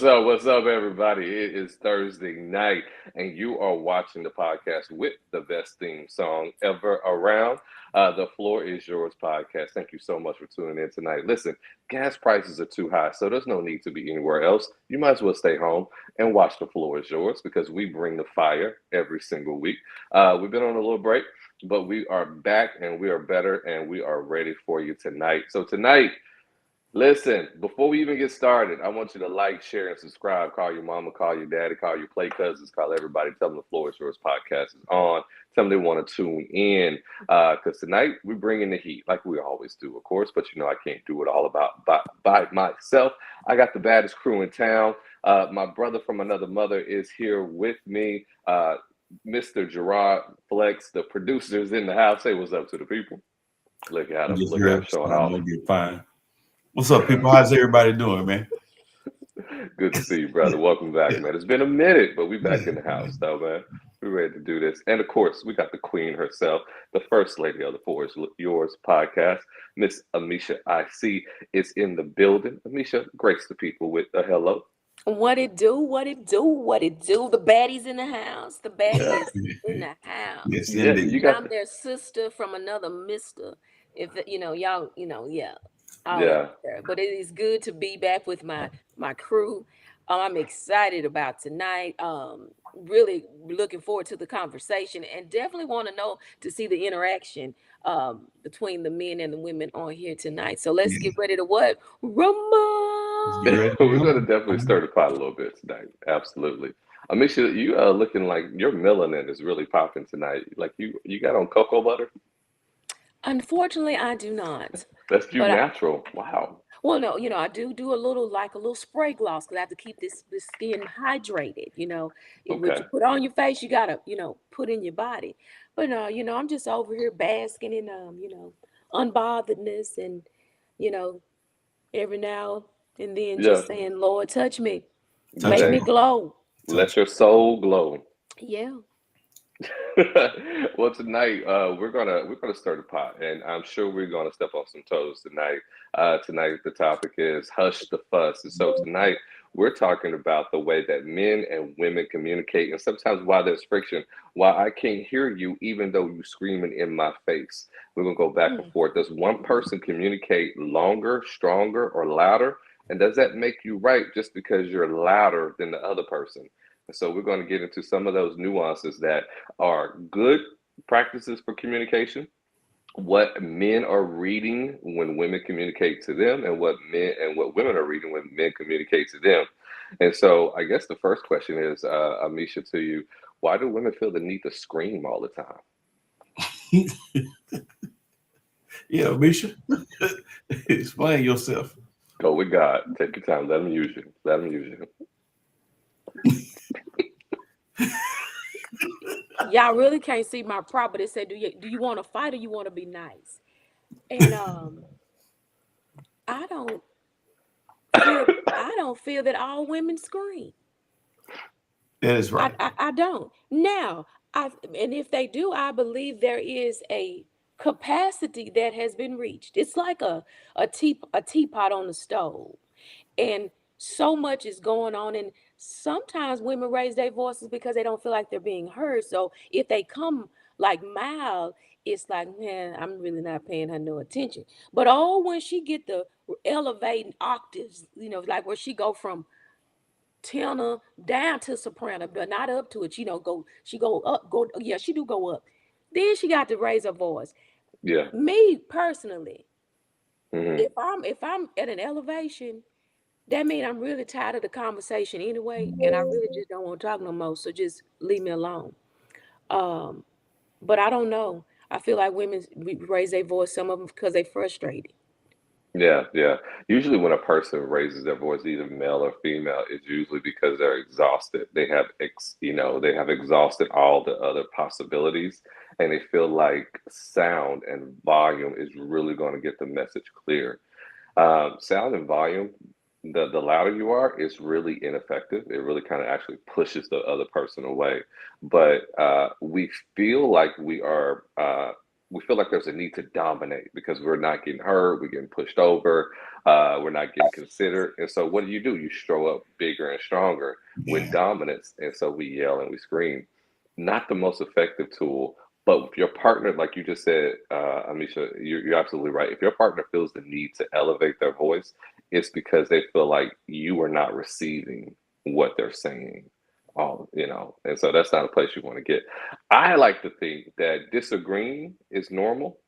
What's up? What's up, everybody? It is Thursday night, and you are watching the podcast with the best theme song ever around. The Floor is Yours podcast. Thank you so much for tuning in tonight. Listen, gas prices are too high, so there's no need to be anywhere else. You might as well stay home and watch The Floor is Yours because we bring the fire every single week. We've been on a little break, but we are back and we are better and we are ready for you tonight. So, tonight, listen, before we even get started, I want you to like, share, and subscribe. Call your mama, call your daddy, call your play cousins, call everybody. Tell them the Floor is Yours podcast is on. Tell them they want to tune in because tonight we bring in the heat like we always do, of course. But you know I can't do it all by myself. I got the baddest crew in town. My brother from another mother is here with me. Mr. Gerard Flex, the producers in the house. Say what's up to the people. Look at him. Just Look at him here, so showing I'm off. gonna get fine. What's up, people? How's everybody doing, man? Good to see you, brother. Welcome back, man. It's been a minute, but we back in the house, though, man. We're ready to do this. And of course, we got the queen herself, the first lady of the Floor is Yours podcast. Miss Amisha IC is in the building. Amisha, grace the people with a hello. What it do? What it do? What it do? The baddies in the house. The baddie Yeah, is in the house. Yes, yeah, you indeed. And got I'm the, their sister from another mister. If y'all, yeah, all that yeah. there. But it is good to be back with my crew. I'm excited about tonight. Really looking forward to the conversation, and definitely want to know to see the interaction between the men and the women on here tonight. So let's Yeah. get ready to what? Let's Rumble. get ready to We're going to rumble. definitely stir the pot a little bit tonight. Absolutely. Amisha, you are looking like your melanin is really popping tonight. Like you got on cocoa butter. Unfortunately, I do not. That's you But natural. Wow. well, no, I do a little like a little spray gloss because I have to keep this skin hydrated. What Okay. you put on your face, you gotta put in your body. But no, I'm just over here basking in unbotheredness and you know every now and then Yeah. just saying, Lord, touch me, Touch make me, me Hey, Lord. glow. let Touch your soul glow. Yeah. Well, tonight we're gonna stir the pot, and I'm sure we're gonna step on some toes tonight. Tonight the topic is hush the fuss, and so tonight we're talking about the way that men and women communicate, and sometimes why there's friction, why I can't hear you even though you screaming in my face. We're gonna go back and Mm. forth. Does one person communicate longer, stronger, or louder? And does that make you right just because you're louder than the other person? And so we're going to get into some of those nuances that are good practices for communication, what men are reading when women communicate to them, and what women are reading when men communicate to them. And so I guess the first question is, Amisha, to you, why do women feel the need to scream all the time? me. Yeah, Misha. Explain yourself. Go with God. Take your time. Let them use you. Let them use you. Y'all really can't see my prop, but it said, do you want to fight or you want to be nice? And I don't feel I don't feel that all women scream. That is I right. I, I don't. Now, and if they do, I believe there is a capacity that has been reached. It's like a teapot on the stove. And so much is going on, and sometimes women raise their voices because they don't feel like they're being heard. So if they come like mild, it's like, man, I'm really not paying her no attention. But oh, when she get the elevating octaves, like where she go from tenor down to soprano, but not up to it. She go up, yeah, she do go up. Then she got to raise her voice. Yeah. Me personally, Hmm. if I'm at an elevation, that means I'm really tired of the conversation anyway, and I really just don't want to talk no more. So just leave me alone. Um, but I don't know. I feel like women raise their voice, some of them because they frustrated. Yeah, yeah. Usually, when a person raises their voice, either male or female, it's usually because they're exhausted. They have exhausted all the other possibilities, and they feel like sound and volume is really going to get the message clear. Sound and volume, the louder you are, is really ineffective. It really kind of actually pushes the other person away. But we feel like we are we feel like there's a need to dominate because we're not getting heard, we're getting pushed over, we're not getting considered. And so what do? You show up bigger and stronger with Yeah. dominance. And so we yell and we scream. Not the most effective tool, but if your partner, like you just said, Amisha, you're absolutely right. If your partner feels the need to elevate their voice, it's because they feel like you are not receiving what they're saying. And so that's not a place you want to get. I like to think that disagreeing is normal,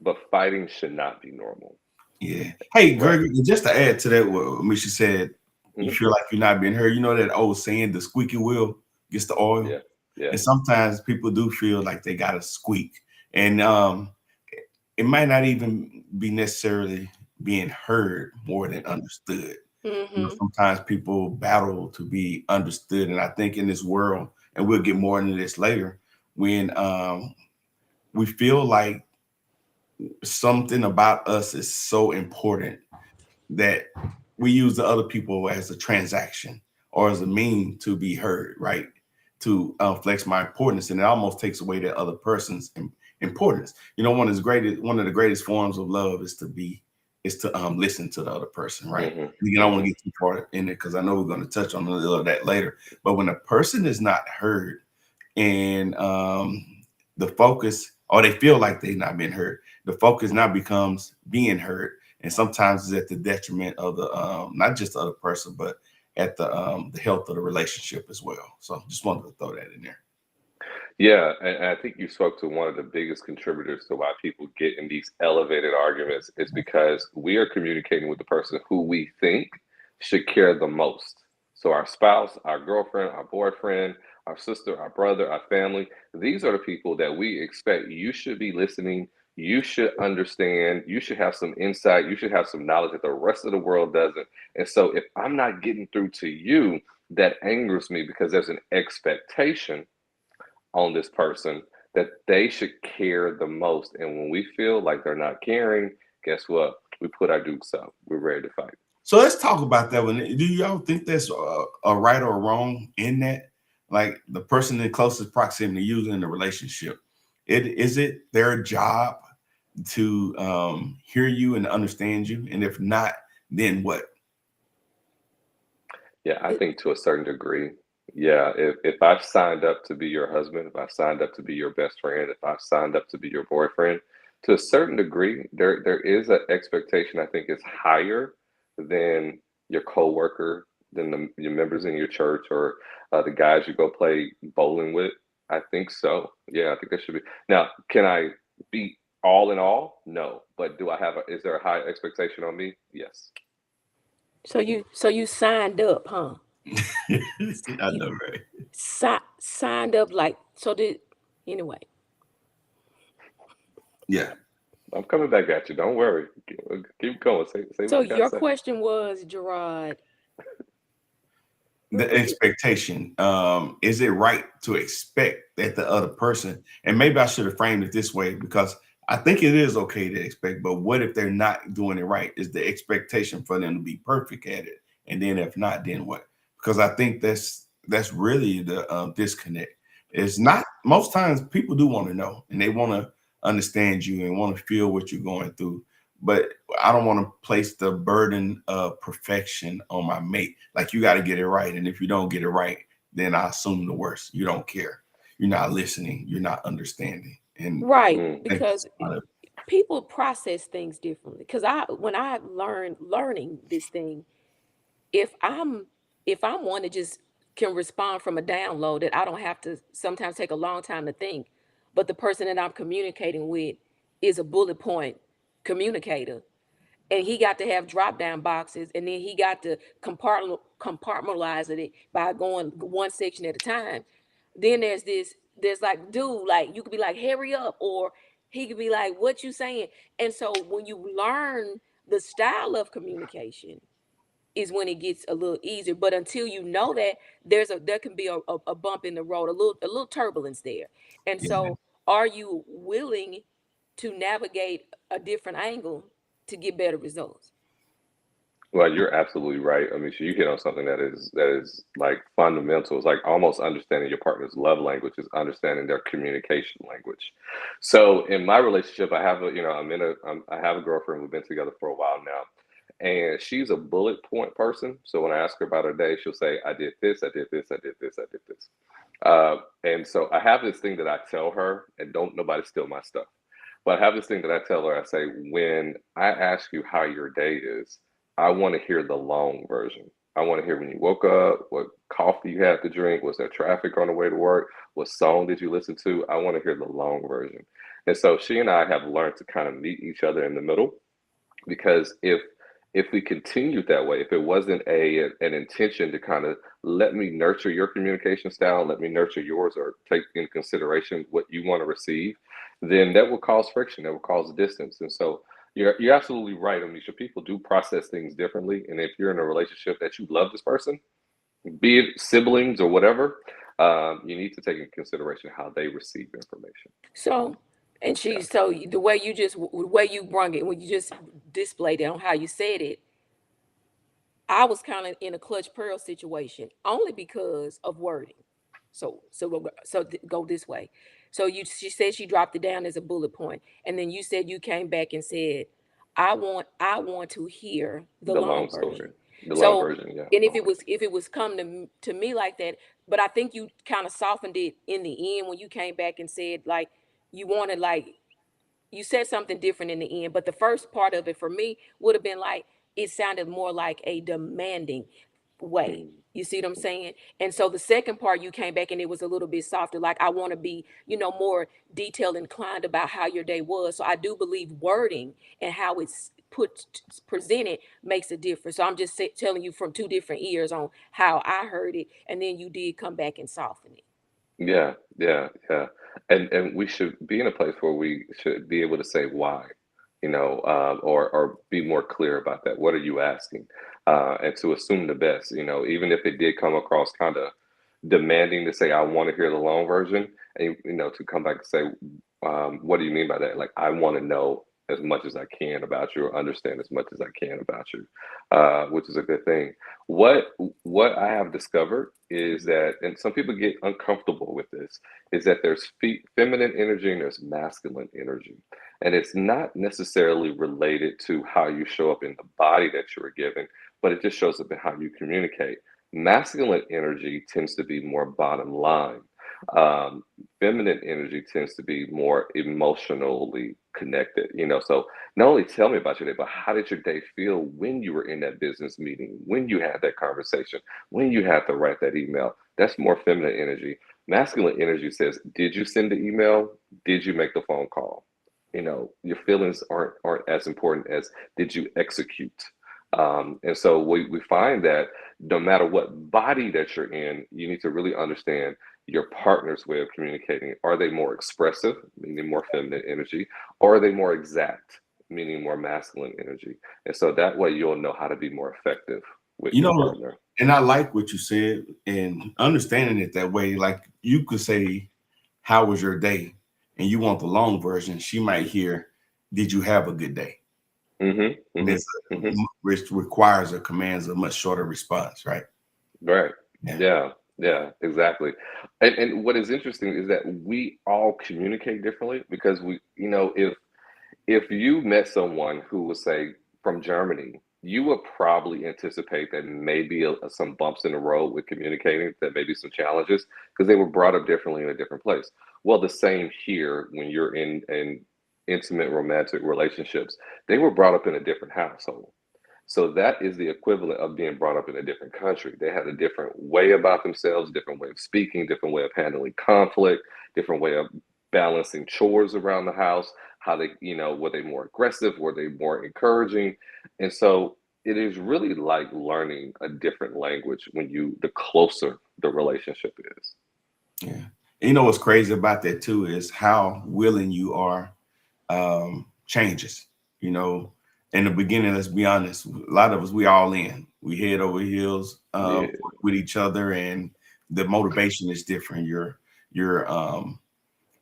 but fighting should not be normal. Yeah. Hey, Right. Gregory, just to add to that, what Misha said, you Hmm. feel like you're not being heard. You know that old saying, the squeaky wheel gets the oil. Yeah. Yeah. And sometimes people do feel like they got to squeak. And it might not even be necessarily being heard more than Hmm. understood. Mm-hmm. Sometimes people battle to be understood. And I think in this world, and we'll get more into this later, when we feel like something about us is so important that we use the other people as a transaction or as a mean to be heard, right? To flex my importance, and it almost takes away that other person's importance. One of the greatest forms of love is to listen to the other person, right? Hmm. You don't want to get too far in it because I know we're going to touch on a little of that later. But when a person is not heard and the focus, or they feel like they've not been heard, the focus now becomes being heard, and sometimes it's at the detriment of the not just the other person, but at the health of the relationship as well. So just wanted to throw that in there. Yeah, and I think you spoke to one of the biggest contributors to why people get in these elevated arguments is because we are communicating with the person who we think should care the most. So our spouse, our girlfriend, our boyfriend, our sister, our brother, our family, these are the people that we expect you should be listening, you should understand, you should have some insight, you should have some knowledge that the rest of the world doesn't. And so if I'm not getting through to you, that angers me because there's an expectation on this person that they should care the most. And when we feel like they're not caring, guess what? We put our dukes up. We're ready to fight. So let's talk about that one. Do y'all think that's a right or wrong in that? Like the person in closest proximity to you in the relationship, is it their job to hear you and understand you? And if not, then what? Yeah, I think to a certain degree. Yeah, if I've signed up to be your husband, if I've signed up to be your best friend, if I've signed up to be your boyfriend, to a certain degree, there is an expectation I think is higher than your coworker, than your members in your church, or the guys you go play bowling with. I think so. Yeah, I think there should be. Now, can I be all in all? No. But is there a high expectation on me? Yes. So you signed up, huh? I You know, right? signed up like so did anyway. Yeah. I'm coming back at you. Don't worry. Keep going. Say what So you got to your say. question was, Gerard, The repeat. expectation. Is it right to expect that the other person, and maybe I should have framed it this way because I think it is okay to expect, but what if they're not doing it right? Is the expectation for them to be perfect at it? And then if not, then what? Because I think that's really the disconnect. It's not most times people do want to know and they want to understand you and want to feel what you're going through, but I don't want to place the burden of perfection on my mate. Like you got to get it right, and if you don't get it right, then I assume the worst. You don't care. You're not listening. You're not understanding. And Right, Mm, I think because that's a lot of people process things differently. Because when I learning this thing, if I'm if I'm one that just can respond from a download that I don't have to sometimes take a long time to think, but the person that I'm communicating with is a bullet point communicator, and he got to have drop down boxes, and then he got to compartmentalize it by going one section at a time. Then there's like, dude, like you could be like, hurry up, or he could be like, what you saying? And so when you learn the style of communication is when it gets a little easier. But until you know that, there can be a bump in the road, a little turbulence there. And yeah. so are you willing to navigate a different angle to get better results? Well, you're absolutely right. I mean, so you hit on something that is like fundamental. It's like almost understanding your partner's love language is understanding their communication language. So in my relationship, I have a, I have a girlfriend. We've been together for a while now, and she's a bullet point person. So when I ask her about her day, she'll say, "I did this, I did this, I did this, I did this." And so I have this thing that I tell her, and don't nobody steal my stuff. But I have this thing that I tell her. I say, when I ask you how your day is, I want to hear the long version. I want to hear when you woke up, what coffee you had to drink, was there traffic on the way to work, what song did you listen to? I want to hear the long version. And so she and I have learned to kind of meet each other in the middle, because if we continued that way, if it wasn't an intention to kind of let me nurture your communication style, let me nurture yours, or take in consideration what you want to receive, then that will cause friction, that will cause distance. And so you're absolutely right, Amisha. People do process things differently, and if you're in a relationship that you love this person, be it siblings or whatever, you need to take in consideration how they receive information. So, and Yeah. the way the way you brung it, when you just displayed it on how you said it, I was kind of in a clutch pearl situation only because of wording. Go this way. She said she dropped it down as a bullet point, and then you said you came back and said, I want to hear the The long long story, version." the long So, version. Yeah. and if it was come to me like that, but I think you kind of softened it in the end when you came back and said like you wanted like you said something different in the end, but the first part of it for me would have been like it sounded more like a demanding way. Mhm. You see what I'm saying? And so the second part you came back and it was a little bit softer, like I want to be, more detailed inclined about how your day was. So I do believe wording and how it's presented makes a difference. So I'm just telling you from two different ears on how I heard it, and then you did come back and soften it. Yeah, yeah, yeah. And we should be in a place where we should be able to say why, or be more clear about that. What are you asking? And to assume the best, even if it did come across kind of demanding, to say, I want to hear the long version, and to come back and say, what do you mean by that? Like, I want to know as much as I can about you, or understand as much as I can about you, which is a good thing. What what I have discovered is that, and some people get uncomfortable with this, is that there's feminine energy and there's masculine energy, and it's not necessarily related to how you show up in the body that you were given, but it just shows up in how you communicate. Masculine energy tends to be more bottom line. Um, Feminine energy tends to be more emotionally connected. So not only tell me about your day, but how did your day feel when you were in that business meeting, when you had that conversation, when you had to write that email? That's more feminine energy. Masculine energy says, did you send the email? Did you make the phone call? Your feelings aren't as important as did you execute. And so we find that no matter what body that you're in, you need to really understand your partner's way of communicating. Are they more expressive, meaning more feminine energy, or are they more exact, meaning more masculine energy? And so that way you'll know how to be more effective with You your know, partner. and I like what you said and understanding it that way. Like you could say, "How was your day?" and you want the long version. She might hear, "Did you have a good day?" Hmm. And Hmm. it's Hmm. which requires or commands a much shorter response, right? Right. Yeah. Yeah. Yeah, exactly. And what is interesting is that we all communicate differently, because if you met someone who was, say, from Germany, you would probably anticipate that maybe some bumps in the road with communicating, that maybe some challenges, because they were brought up differently in a different place. Well, the same here when you're in intimate romantic relationships, they were brought up in a different household. So that is the equivalent of being brought up in a different country. They had a different way about themselves, different way of speaking, different way of handling conflict, different way of balancing chores around the house. How they, were they more aggressive? Were they more encouraging? And so it is really like learning a different language the closer the relationship is. Yeah. And you know what's crazy about that too is how willing you are changes. You know, in the beginning, let's be honest, a lot of us we all in. We head over heels Yeah. with each other, and the motivation is different. You're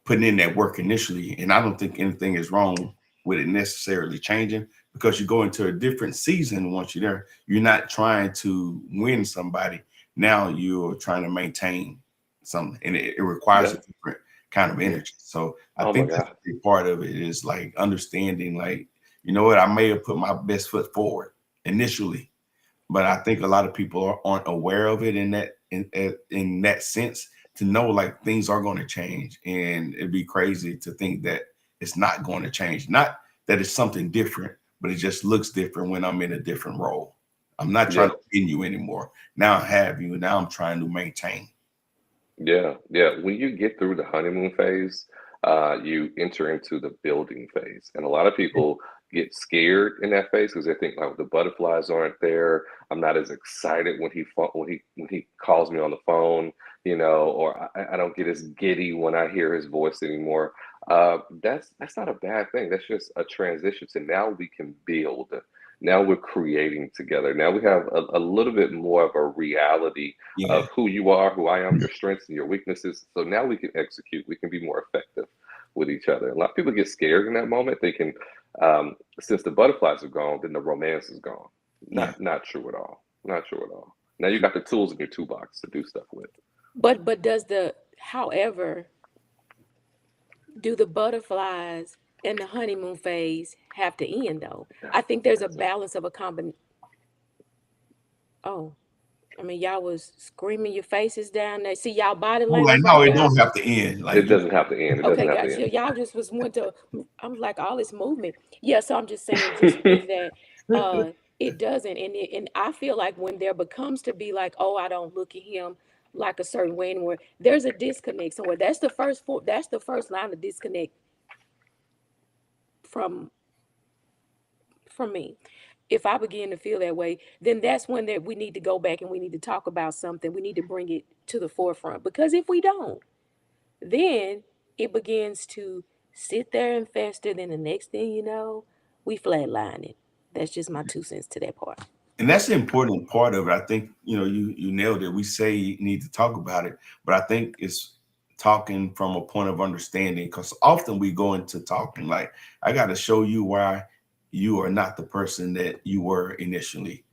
putting in that work initially, and I don't think anything is wrong with it necessarily changing, because you go into a different season once you're there. You're not trying to win somebody. Now you're trying to maintain something, and it requires Yeah. a different kind of energy. So I Oh my think that's God. a big part of it, is like understanding, like, you know what, I may have put my best foot forward initially, but I think a lot of people aren't aware of it in that sense, to know like things are going to change, and it'd be crazy to think that it's not going to change. Not that it's something different, but it just looks different when I'm in a different role. I'm not trying Yeah. to win you anymore. Now I have you. Now I'm trying to maintain. Yeah, yeah. When you get through the honeymoon phase, you enter into the building phase, and a lot of people get scared in that phase because they think like the butterflies aren't there. I'm not as excited when he calls me on the phone, or I don't get as giddy when I hear his voice anymore. That's not a bad thing. That's just a transition to now we can build. Now we're creating together. Now we have a little bit more of a reality Yeah. of who you are, who I am, your strengths and your weaknesses. So now we can execute. We can be more effective with each other. A lot of people get scared in that moment, thinking since the butterflies are gone, then the romance is gone. Yeah. Not true at all. Not true at all. Now you got the tools in your toolbox to do stuff with. But does however, do the butterflies and the honeymoon phase have to end though? I think there's a That's it. balance of a combin. Oh, I mean, y'all was screaming your faces down there. See y'all body I'm like, language no, right it there. don't have to end. It Like you, doesn't have to end. It doesn't Okay, have to guys, end. y'all just was went to. I'm like all this movement. Yeah, so I'm just saying, just with that, it doesn't, and I feel like when there becomes to be like, oh, I don't look at him like a certain way anymore. There's a disconnect somewhere. That's the first line of disconnect from me. If I begin to feel that way, then that's when that we need to go back and we need to talk about something. We need to bring it to the forefront, because if we don't, then it begins to sit there and fester. Then the next thing you know, we flatline it. That's just my 2 cents to that part. and that's the important part of it. I think, you nailed it. We say you need to talk about it, but I think it's talking from a point of understanding, because often we go into talking like, I got to show you why you are not the person that you were initially,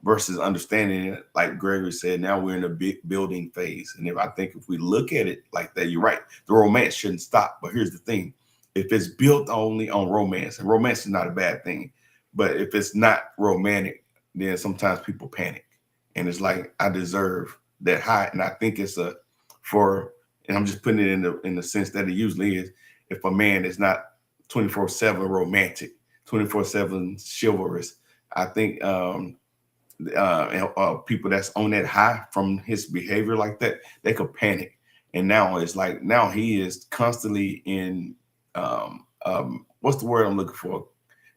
versus understanding it. Like Gregory said, now we're in a big building phase. And if we look at it like that, you're right. The romance shouldn't stop. But here's the thing: if it's built only on romance, and romance is not a bad thing, but if it's not romantic, then sometimes people panic, and it's like, I deserve that high. And I think it's and I'm just putting it in the sense that it usually is. If a man is not 24/7 romantic, 24/7 chivalrous, I think people that's on that high from his behavior like that, they could panic. And now it's like, now he is constantly in what's the word I'm looking for?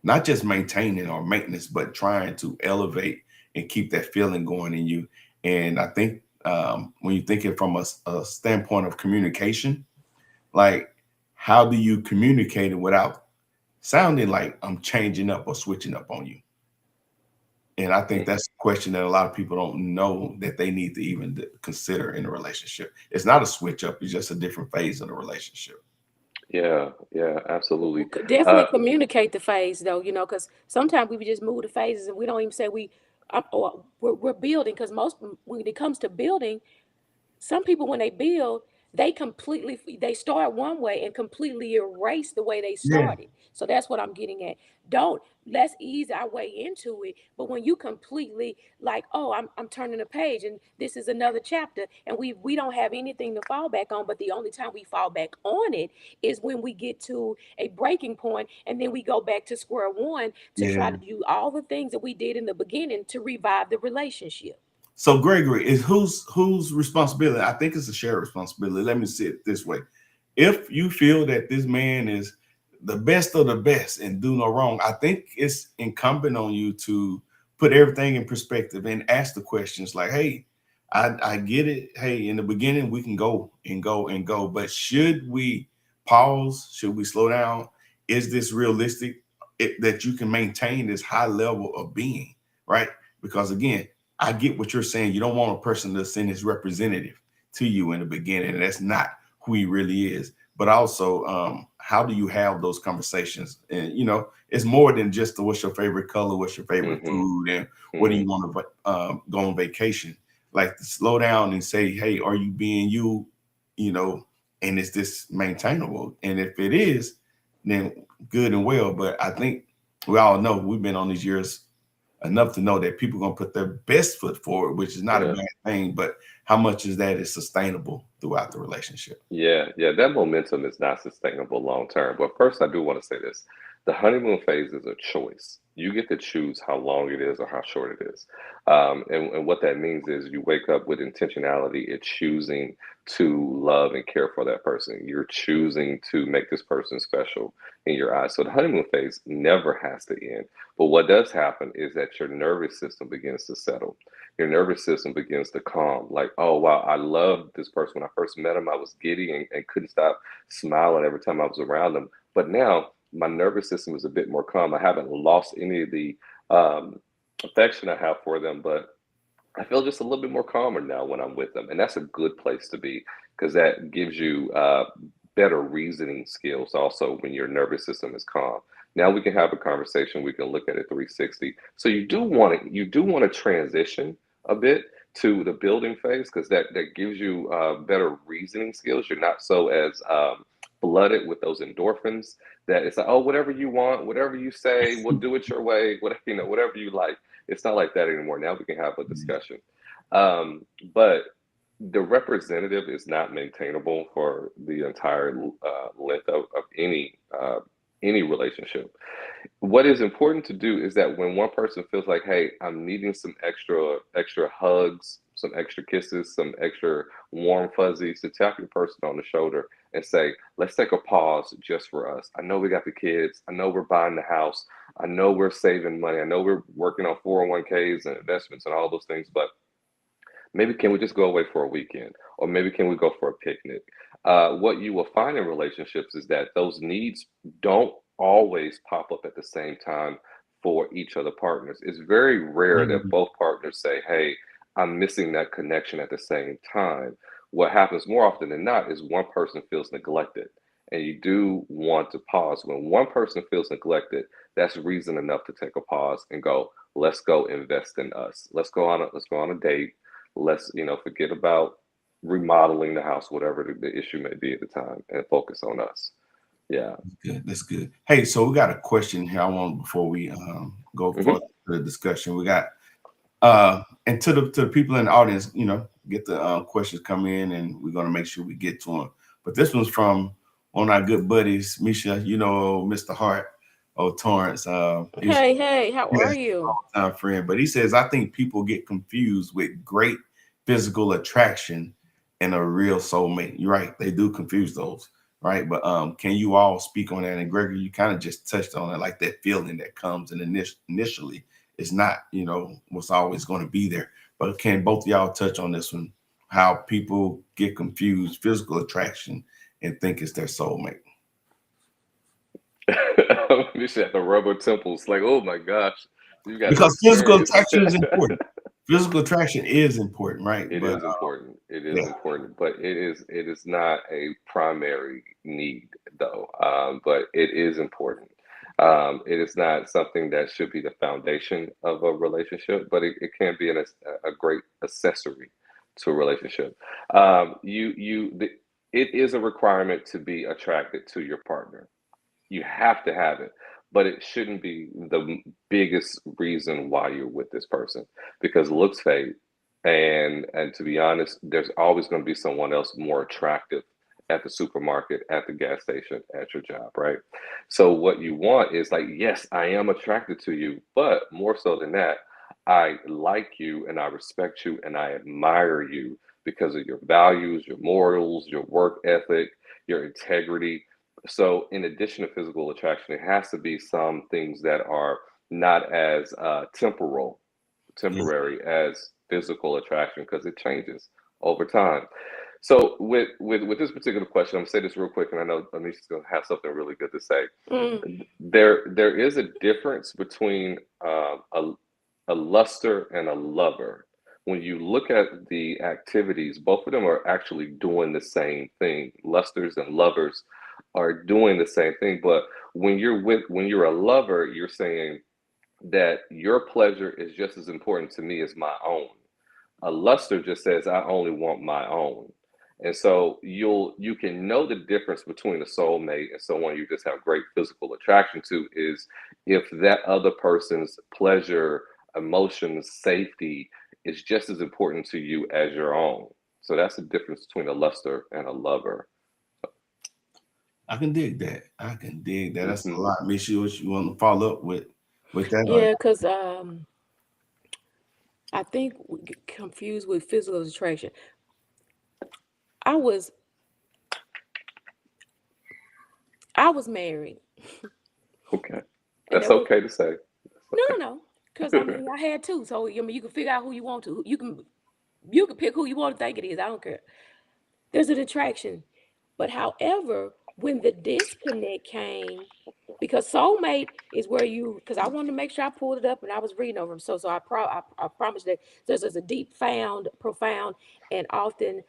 Not just maintaining or maintenance, but trying to elevate and keep that feeling going in you. And I think when you think it from a standpoint of communication, like, how do you communicate it without sounding like I'm changing up or switching up on you? And I think that's a question that a lot of people don't know that they need to even consider in a relationship. It's not a switch up; it's just a different phase of the relationship. Yeah, yeah, absolutely. Definitely Uh, communicate the phase though, because sometimes we just move the phases and we don't even say or we're building. Because most, when it comes to building, some people when they build, they start one way and completely erase the way they Yeah. started. So that's what I'm getting at. Don't Let's ease our way into it. But when you completely like, oh, I'm turning a page and this is another chapter, and we don't have anything to fall back on, but the only time we fall back on it is when we get to a breaking point, and then we go back to square one to try Yeah. to do all the things that we did in the beginning to revive the relationship. So Gregory, is whose responsibility? I think it's a shared responsibility. Let me say it this way: if you feel that this man is the best of the best and do no wrong, I think it's incumbent on you to put everything in perspective and ask the questions like, hey, I get it. Hey, in the beginning, we can go and go and go, but should we pause? Should we slow down? Is this realistic, that you can maintain this high level of being, right? Because again, I get what you're saying. You don't want a person to send his representative to you in the beginning. And that's not who he really is. But also, how do you have those conversations? And it's more than just what's your favorite color, what's your favorite Mm-hmm. food, and where do Mm-hmm. you want to go on vacation? Like to slow down and say, hey, are you being you? And is this maintainable? And if it is, then good and well. But I think we all know we've been on these years enough to know that people are going to put their best foot forward, which is not a Yeah. bad thing. But how much is that is sustainable throughout the relationship? Yeah, yeah, that momentum is not sustainable long term. But first, I do want to say this. The honeymoon phase is a choice. You get to choose how long it is or how short it is. And what that means is you wake up with intentionality and choosing to love and care for that person. You're choosing to make this person special in your eyes. So the honeymoon phase never has to end. But what does happen is that your nervous system begins to settle. Your nervous system begins to calm. Like, oh, wow, I loved this person. When I first met him, I was giddy and couldn't stop smiling every time I was around them. But now my nervous system is a bit more calm. I haven't lost any of the affection I have for them, but I feel just a little bit more calmer now when I'm with them. And that's a good place to be because that gives you better reasoning skills also when your nervous system is calm. Now we can have a conversation. We can look at it 360. So you do want to transition a bit to the building phase because that gives you better reasoning skills. You're not so as flooded with those endorphins that it's like, oh, whatever you want, whatever you say, we'll do it your way, whatever whatever you like. It's not like that anymore. Now we can have a discussion. But the representative is not maintainable for the entire length of any relationship. What is important to do is that when one person feels like, hey, I'm needing some extra hugs, some extra kisses, some extra warm fuzzies, to tap your person on the shoulder and say, let's take a pause just for us. I know we got the kids. I know we're buying the house. I know we're saving money. I know we're working on 401ks and investments and all those things, but maybe can we just go away for a weekend? Or maybe can we go for a picnic? What you will find in relationships is that those needs don't always pop up at the same time for each of the partners. It's very rare that Mhm. both partners say, hey, I'm missing that connection at the same time. What happens more often than not is one person feels neglected. And you do want to pause. When one person feels neglected, that's reason enough to take a pause and go, let's go invest in us. Let's go on a date. Let's forget about remodeling the house, whatever the issue may be at the time, and focus on us. Yeah. Good. That's good. Hey, so we got a question here. I want before we go Hmm. further to the discussion. We got and to the people in the audience, get the questions come in, and we're gonna make sure we get to them. But this one's from one of our good buddies, Misha. Mr. Hart or Torrance. He's Hey, hey, how yeah, are you? our friend. But he says, I think people get confused with great physical attraction and a real soulmate. You're right, they do confuse those, right? But can you all speak on that? And Gregory, you kind of just touched on it, like that feeling that comes and initially is not, what's always going to be there. But can both of y'all touch on this one? How people get confused physical attraction and think it's their soulmate. You should have the rubber temples. Like, oh my gosh, you got the Because physical experience. attraction is important. Physical attraction is important, right? It But is important. It is yeah, important, but it is not a primary need though. But it is important. It is not something that should be the foundation of a relationship, but it can be a great accessory to a relationship. It is a requirement to be attracted to your partner. You have to have it, but it shouldn't be the biggest reason why you're with this person because looks fade. And to be honest, there's always going to be someone else more attractive at the supermarket, at the gas station, at your job, right? So what you want is like, yes, I am attracted to you, but more so than that, I like you and I respect you and I admire you because of your values, your morals, your work ethic, your integrity. So, in addition to physical attraction, it has to be some things that are not as yeah. temporary as physical attraction because it changes over time. So, with this particular question, I'm gonna say this real quick, and I know Anisha's gonna have something really good to say. Mm, There is a difference between a luster and a lover. When you look at the activities, both of them are actually doing the same thing. Lusters and lovers are doing the same thing. But when you're a lover, you're saying that your pleasure is just as important to me as my own. A luster just says I only want my own. And so you can know the difference between a soulmate and someone you just have great physical attraction to is if that other person's pleasure, emotions, safety is just as important to you as your own. So that's the difference between a luster and a lover. I can dig that. I can dig that. That's a Hmm. lot. Make sure what you want to follow up with that. Yeah, because I think we get confused with physical attraction. I was I was married, Okay. and That's there was okay to say. no, because I mean I had two, so I mean you can figure out who you want to. You can pick who you want to think it is. I don't care. There's an attraction, but however, when the disconnect came, because soulmate is where you. Because I wanted to make sure I pulled it up and I was reading over them. So I promise that there's a deep, found, profound, and often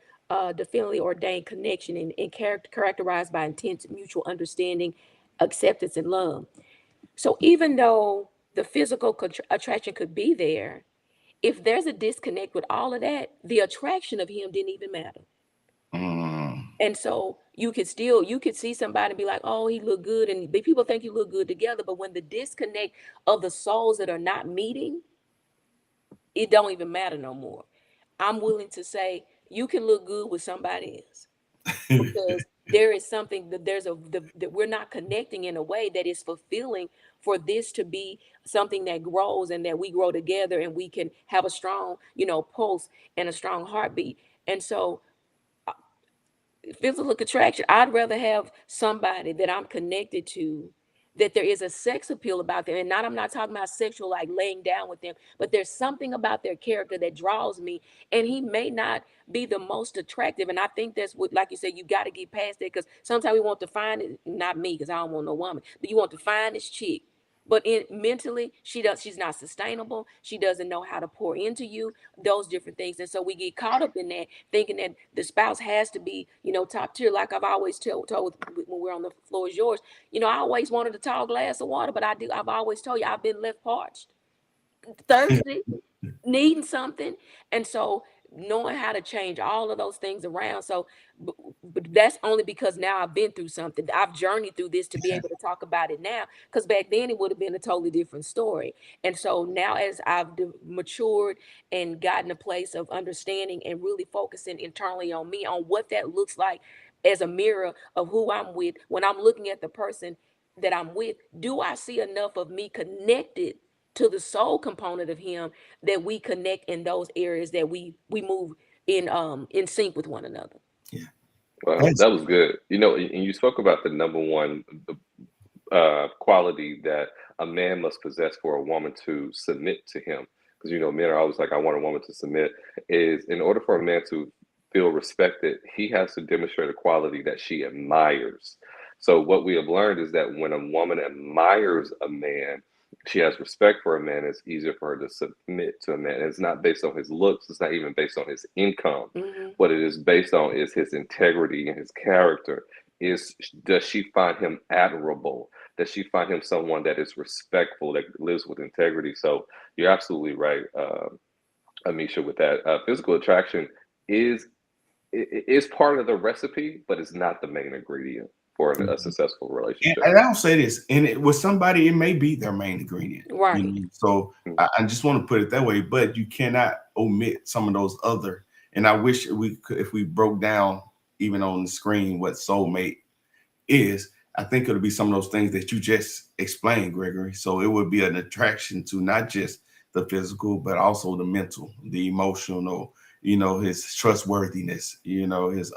divinely ordained connection and characterized by intense mutual understanding, acceptance, and love. So even though the physical attraction could be there, if there's a disconnect with all of that, the attraction of him didn't even matter. Mm, And so you could see somebody and be like, oh, he look good, and people think you look good together. But when the disconnect of the souls that are not meeting, it don't even matter no more. I'm willing to say you can look good with somebody else because there is something that that we're not connecting in a way that is fulfilling for this to be something that grows and that we grow together and we can have a strong, pulse and a strong heartbeat. And so physical attraction, I'd rather have somebody that I'm connected to, that there is a sex appeal about them. And not I'm not talking about sexual like laying down with them, but there's something about their character that draws me. And he may not be the most attractive. And I think that's what, like you said, you got to get past that because sometimes we want to find it, not me, because I don't want no woman, but you want to find this chick. But mentally, she's not sustainable. She doesn't know how to pour into you, those different things. And so we get caught up in that, thinking that the spouse has to be, top tier. Like I've always told when we're on the floor is yours. I always wanted a tall glass of water, but I've always told you I've been left parched, thirsty, needing something. And so knowing how to change all of those things around. So, but that's only because now I've been through something. I've journeyed through this to be able to talk about it now. Because back then it would have been a totally different story. And so now, as I've matured and gotten a place of understanding and really focusing internally on me, on what that looks like as a mirror of who I'm with, when I'm looking at the person that I'm with, do I see enough of me connected to the soul component of him that we connect in those areas that we move in sync with one another. yeah, Well, that's that was good. And you spoke about the number one quality that a man must possess for a woman to submit to him. Because men are always like, I want a woman to submit. Is in order for a man to feel respected, he has to demonstrate a quality that she admires. So what we have learned is that when a woman admires a man, she has respect for a man. It's easier for her to submit to a man. It's not based on his looks. It's not even based on his income. Hmm. What it is based on is his integrity and his character. Is Does she find him admirable? Does she find him someone that is respectful, that lives with integrity? So you're absolutely right, Amisha, with that. Physical attraction is is part of the recipe, but it's not the main ingredient for a successful relationship. and I'll say this, and with somebody, it may be their main ingredient. Right. So Mm. I just want to put it that way, but you cannot omit some of those other. And I wish we could, if we broke down even on the screen what soulmate is, I think it'll be some of those things that you just explained, Gregory. So it would be an attraction to not just the physical, but also the mental, the emotional, his trustworthiness, his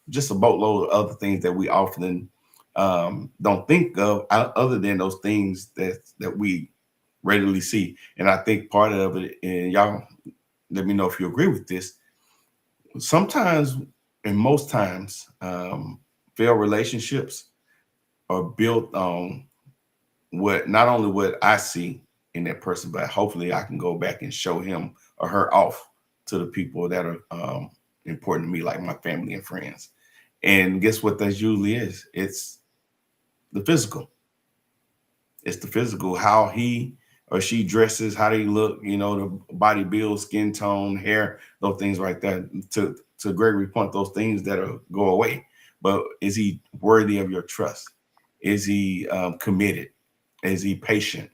just a boatload of other things that we often don't think of other than those things that we readily see. And I think part of it, and y'all let me know if you agree with this, sometimes and most times failed relationships are built on what not only what I see in that person, but hopefully I can go back and show him or her off to the people that are important to me, like my family and friends. And guess what that usually is? It's the physical. It's the physical, how he or she dresses, how they look, the body build, skin tone, hair, those things like that. To Gregory point, those things that'll go away. But is he worthy of your trust? Is he committed? Is he patient?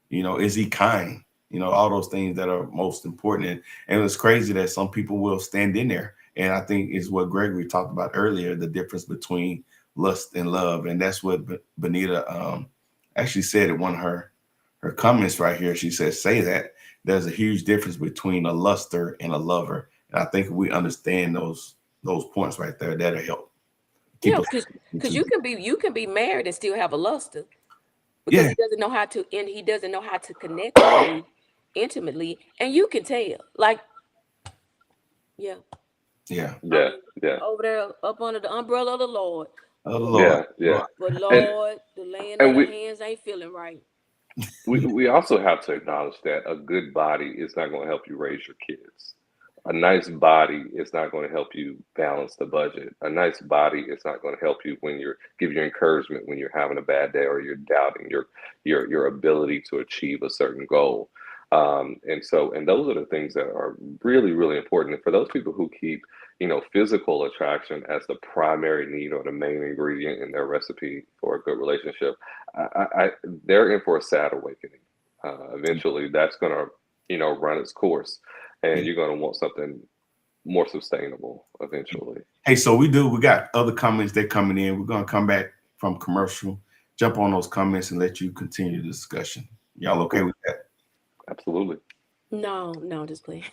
Is he kind? All those things that are most important. And it's crazy that some people will stand in there. And I think is what Gregory talked about earlier, the difference between lust and love. And that's what Benita actually said in one of her comments right here. She said, say that there's a huge difference between a luster and a lover. And I think if we understand those points right there, that'll help. Yeah, because you can be married and still have a luster because he doesn't know how to, and he doesn't know how to connect with you intimately, and you can tell. Like, yeah, over there up under the umbrella of the Lord. Oh, the Lord. Yeah. But Lord, the laying of the hands ain't feeling right. We also have to acknowledge that a good body is not going to help you raise your kids. A nice body is not going to help you balance the budget. A nice body is not going to help you when give you encouragement when you're having a bad day or you're doubting your ability to achieve a certain goal. And those are the things that are really, really important. And for those people who keep, physical attraction as the primary need or the main ingredient in their recipe for a good relationship, they're in for a sad awakening. Eventually, that's going to, run its course, and you're going to want something more sustainable eventually. Hey, so we got other comments that coming in. We're going to come back from commercial, jump on those comments, and let you continue the discussion. Y'all okay with that? Absolutely. No, just playing.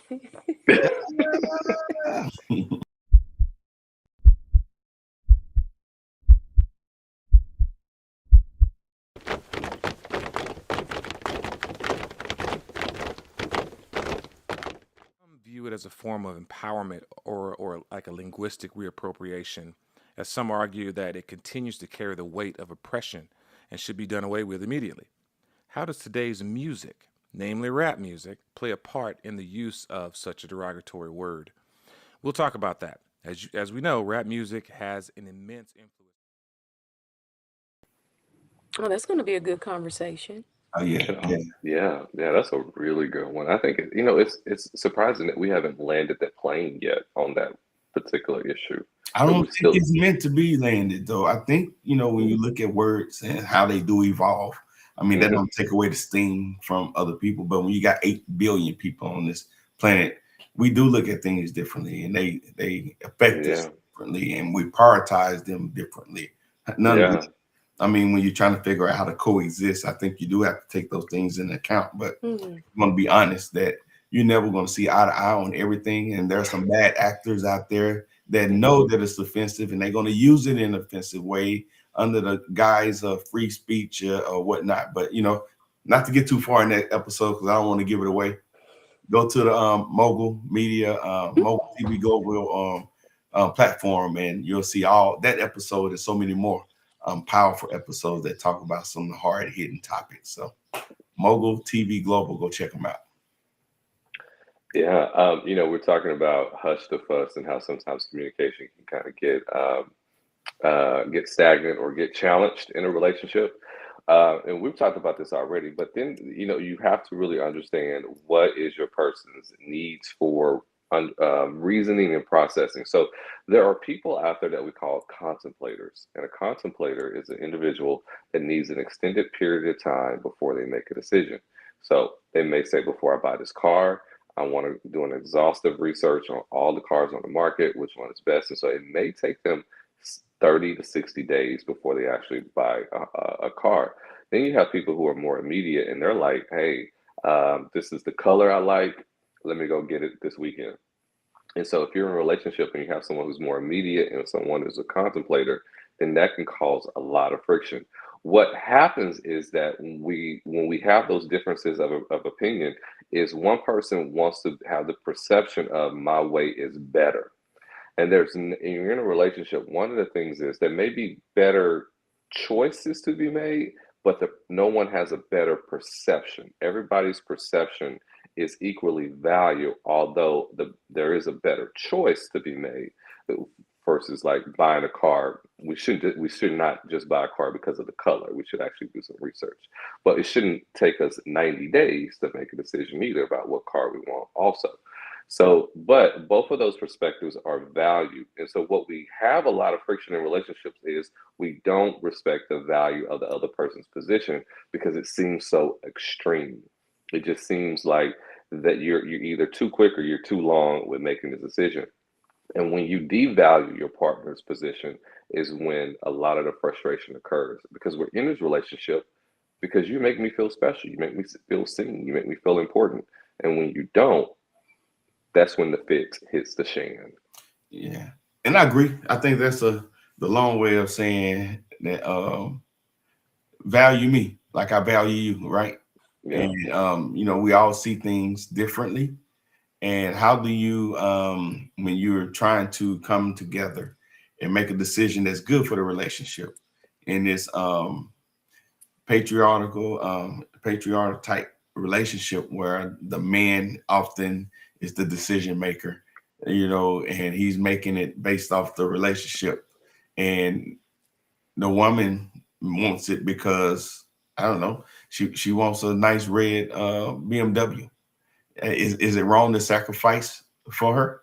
View it as a form of empowerment or like a linguistic reappropriation, as some argue that it continues to carry the weight of oppression and should be done away with immediately. How does today's music, namely rap music, play a part in the use of such a derogatory word? We'll talk about that. As we know, rap music has an immense influence. Oh, that's going to be a good conversation. Oh Yeah. That's a really good one. I think it's surprising that we haven't landed that plane yet on that particular issue. I don't think it's meant to be landed, though. I think when you look at words and how they do evolve, I mean, that don't take away the sting from other people. But when you got 8 billion people on this planet, we do look at things differently, and they affect us differently, and we prioritize them differently. I mean, when you're trying to figure out how to coexist, I think you do have to take those things into account. But I'm going to be honest that you're never going to see eye to eye on everything. And there's some bad actors out there that know that it's offensive, and they're going to use it in an offensive way under the guise of free speech or whatnot. But, not to get too far in that episode because I don't want to give it away. Go to the Mogul Media, Mogul TV Global platform, and you'll see all that episode and so many more powerful episodes that talk about some of the hard-hitting topics. So Mogul TV Global, go check them out. Yeah, we're talking about hush the fuss and how sometimes communication can kind of get stagnant or get challenged in a relationship. And we've talked about this already, but then, you have to really understand what is your person's needs for reasoning and processing. So there are people out there that we call contemplators, and a contemplator is an individual that needs an extended period of time before they make a decision. So they may say, before I buy this car, I want to do an exhaustive research on all the cars on the market, which one is best. And so it may take them 30 to 60 days before they actually buy a car. Then you have people who are more immediate, and they're like, hey, this is the color I like. Let me go get it this weekend. And so if you're in a relationship and you have someone who's more immediate and someone who's a contemplator, then that can cause a lot of friction. What happens is that when we have those differences of opinion, is one person wants to have the perception of my way is better. And you're in a relationship, one of the things is there may be better choices to be made, but no one has a better perception. Everybody's perception is equally valued, although there is a better choice to be made. versus like buying a car. We should not just buy a car because of the color. We should actually do some research. But it shouldn't take us 90 days to make a decision either about what car we want also. So, but both of those perspectives are valued. And so what we have a lot of friction in relationships is we don't respect the value of the other person's position because it seems so extreme. It just seems like that you're either too quick or you're too long with making the decision. And when you devalue your partner's position is when a lot of the frustration occurs because we're in this relationship because you make me feel special, you make me feel seen, you make me feel important. And when you don't, that's when the fix hits the shan. Yeah, and I agree. I think that's the long way of saying that value me like I value you, right? Yeah. And we all see things differently. And how do you, when you're trying to come together and make a decision that's good for the relationship in this patriarchal type relationship where the man often is the decision maker, and he's making it based off the relationship, and the woman wants it because I don't know, she wants a nice red BMW. Is it wrong to sacrifice for her?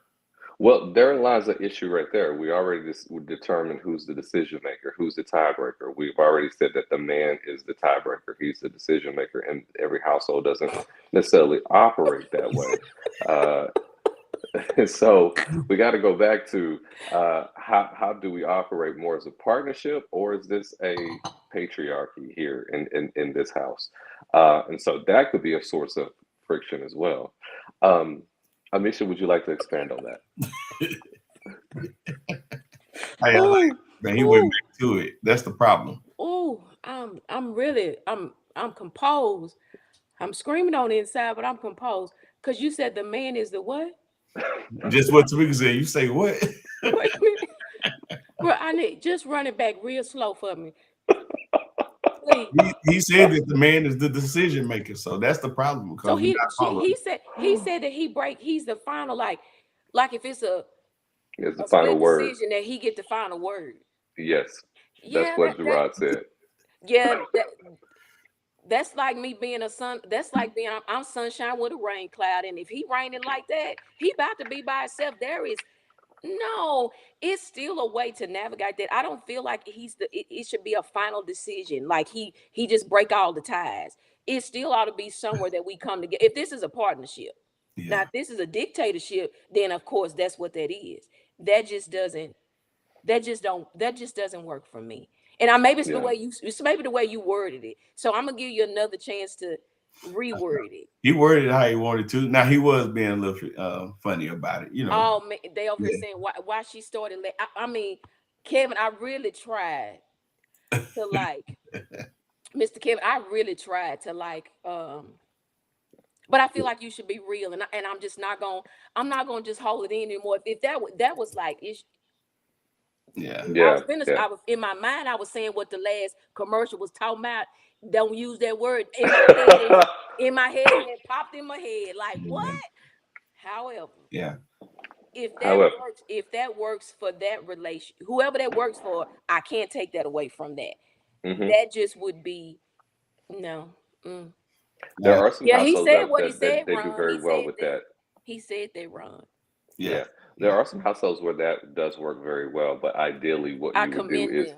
Well, therein lies the issue right there. We already determined who's the decision maker, who's the tiebreaker. We've already said that the man is the tiebreaker. He's the decision maker, and every household doesn't necessarily operate that way. And so we got to go back to how do we operate more as a partnership, or is this a patriarchy here in this house? And so that could be a source of friction as well. Amisha, would you like to expand on that? I like that he went back to it. That's the problem. I'm composed. I'm screaming on the inside, but I'm composed. Because you said the man is the what? Just what Tamika said. You say what? Wait a minute. Bro, I need just run it back real slow for me. Please. He said that the man is the decision maker, so that's the problem. So he said that he's the final, like if it's a final word decision that he get the final word. Yes, that's what Gerard said. Yeah, that's like me being a son. That's like being I'm sunshine with a rain cloud, and if he raining like that, he about to be by himself. No, it's still a way to navigate that. I don't feel like it should be a final decision. Like he just break all the ties. It still ought to be somewhere that we come together. If this is a partnership, now if this is a dictatorship, then of course that's what that is. That just doesn't work for me. And maybe it's the way you worded it. So I'm gonna give you another chance to reword it. He worded it how he wanted to. Now he was being a little funny about it, Oh man, they over here saying why she started. I mean, Kevin, I really tried to like Mr. Kevin. I really tried to like, but I feel like you should be real, and I'm just not gonna. I'm not gonna just hold it in anymore. If that was like it's. Yeah. I was in my mind. I was saying what the last commercial was talking about. Don't use that word in my head. It popped in my head. Like what? However, if that works for that relation, whoever that works for, I can't take that away from that. Mm-hmm. That just would be no. There are some households he said what he said. They do very well with that. He said they run. Yeah. There are some households where that does work very well, but ideally what you would do is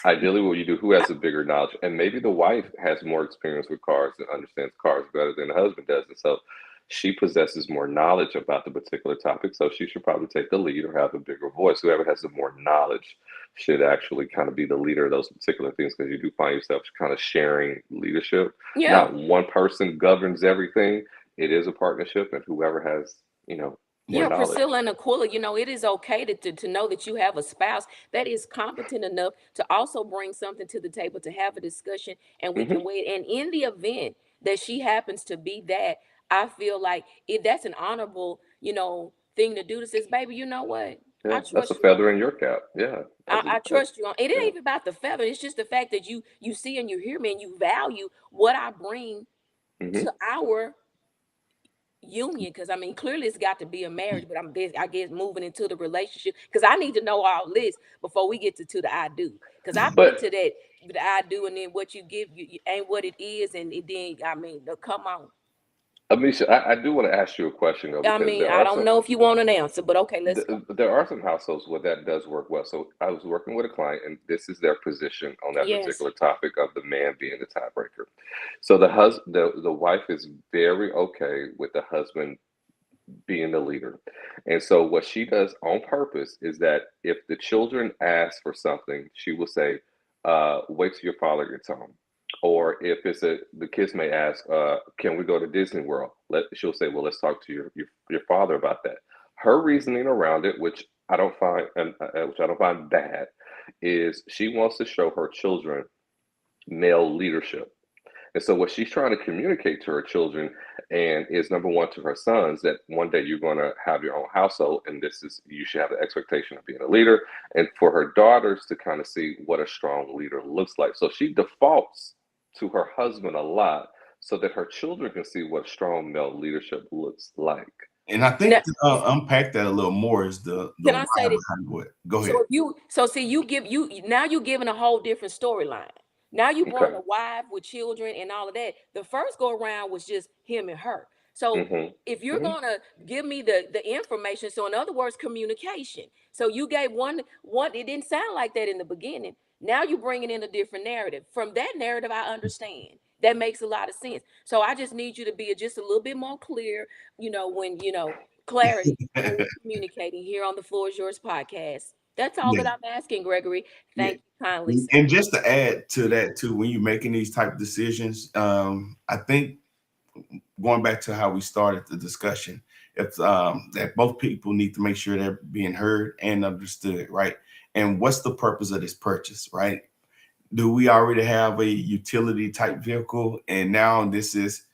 ideally what you do, who has a bigger knowledge, and maybe the wife has more experience with cars and understands cars better than the husband does, and so she possesses more knowledge about the particular topic, so she should probably take the lead or have a bigger voice. Whoever has the more knowledge should actually kind of be the leader of those particular things, because you do find yourself kind of sharing leadership. Not one person governs everything. It is a partnership, and whoever has, more knowledge. Priscilla and Aquila, it is okay to know that you have a spouse that is competent enough to also bring something to the table, to have a discussion, and we can wait. And in the event that she happens to be that, I feel like if that's an honorable, thing to do, to say, baby, you know what? Yeah, that's a feather in your cap. Yeah. I trust you on. It ain't even about the feather. It's just the fact that you see and you hear me and you value what I bring to our union, because I mean clearly it's got to be a marriage, but I'm busy, I guess, moving into the relationship, because I need to know all this before we get to the I do, because I've been But to that, the I do, and then what you give you ain't what it is, and then I mean come on. Amisha, I do want to ask you a question though, I because mean, I don't know if you want an answer, but okay, let's go. there are some households where that does work well. So I was working with a client, and this is their position on that Yes. particular topic of the man being the tiebreaker. So the wife is very okay with the husband being the leader. And so what she does on purpose is that if the children ask for something, she will say, wait till your father gets home. Or if the kids may ask, can we go to Disney World? She'll say, well, let's talk to your father about that. Her reasoning around it, which I don't find bad, is she wants to show her children male leadership. And so what she's trying to communicate to her children and is number one to her sons that one day you're going to have your own household and you should have the expectation of being a leader, and for her daughters to kind of see what a strong leader looks like. So she defaults to her husband a lot so that her children can see what strong male leadership looks like. And I Now, think to unpack that a little more is the can why I say this? behind it. Go ahead. So see, you're giving a whole different storyline. Now you brought Okay. a wife with children and all of that. The first go around was just him and her. So Mm-hmm. if you're Mm-hmm. gonna give me the information, so in other words, communication. So you gave one. It didn't sound like that in the beginning. Now you're bringing in a different narrative. From that narrative, I understand. That makes a lot of sense. So I just need you to be just a little bit more clear. When clarity when we're communicating here on the Floor is Yours podcast. That's all Yeah. that I'm asking, Gregory. Yeah. Thank you kindly, sir. And just to add to that too, when you're making these type of decisions, I think going back to how we started the discussion, if that both people need to make sure they're being heard and understood, right? And what's the purpose of this purchase, right? Do we already have a utility type vehicle, and now this is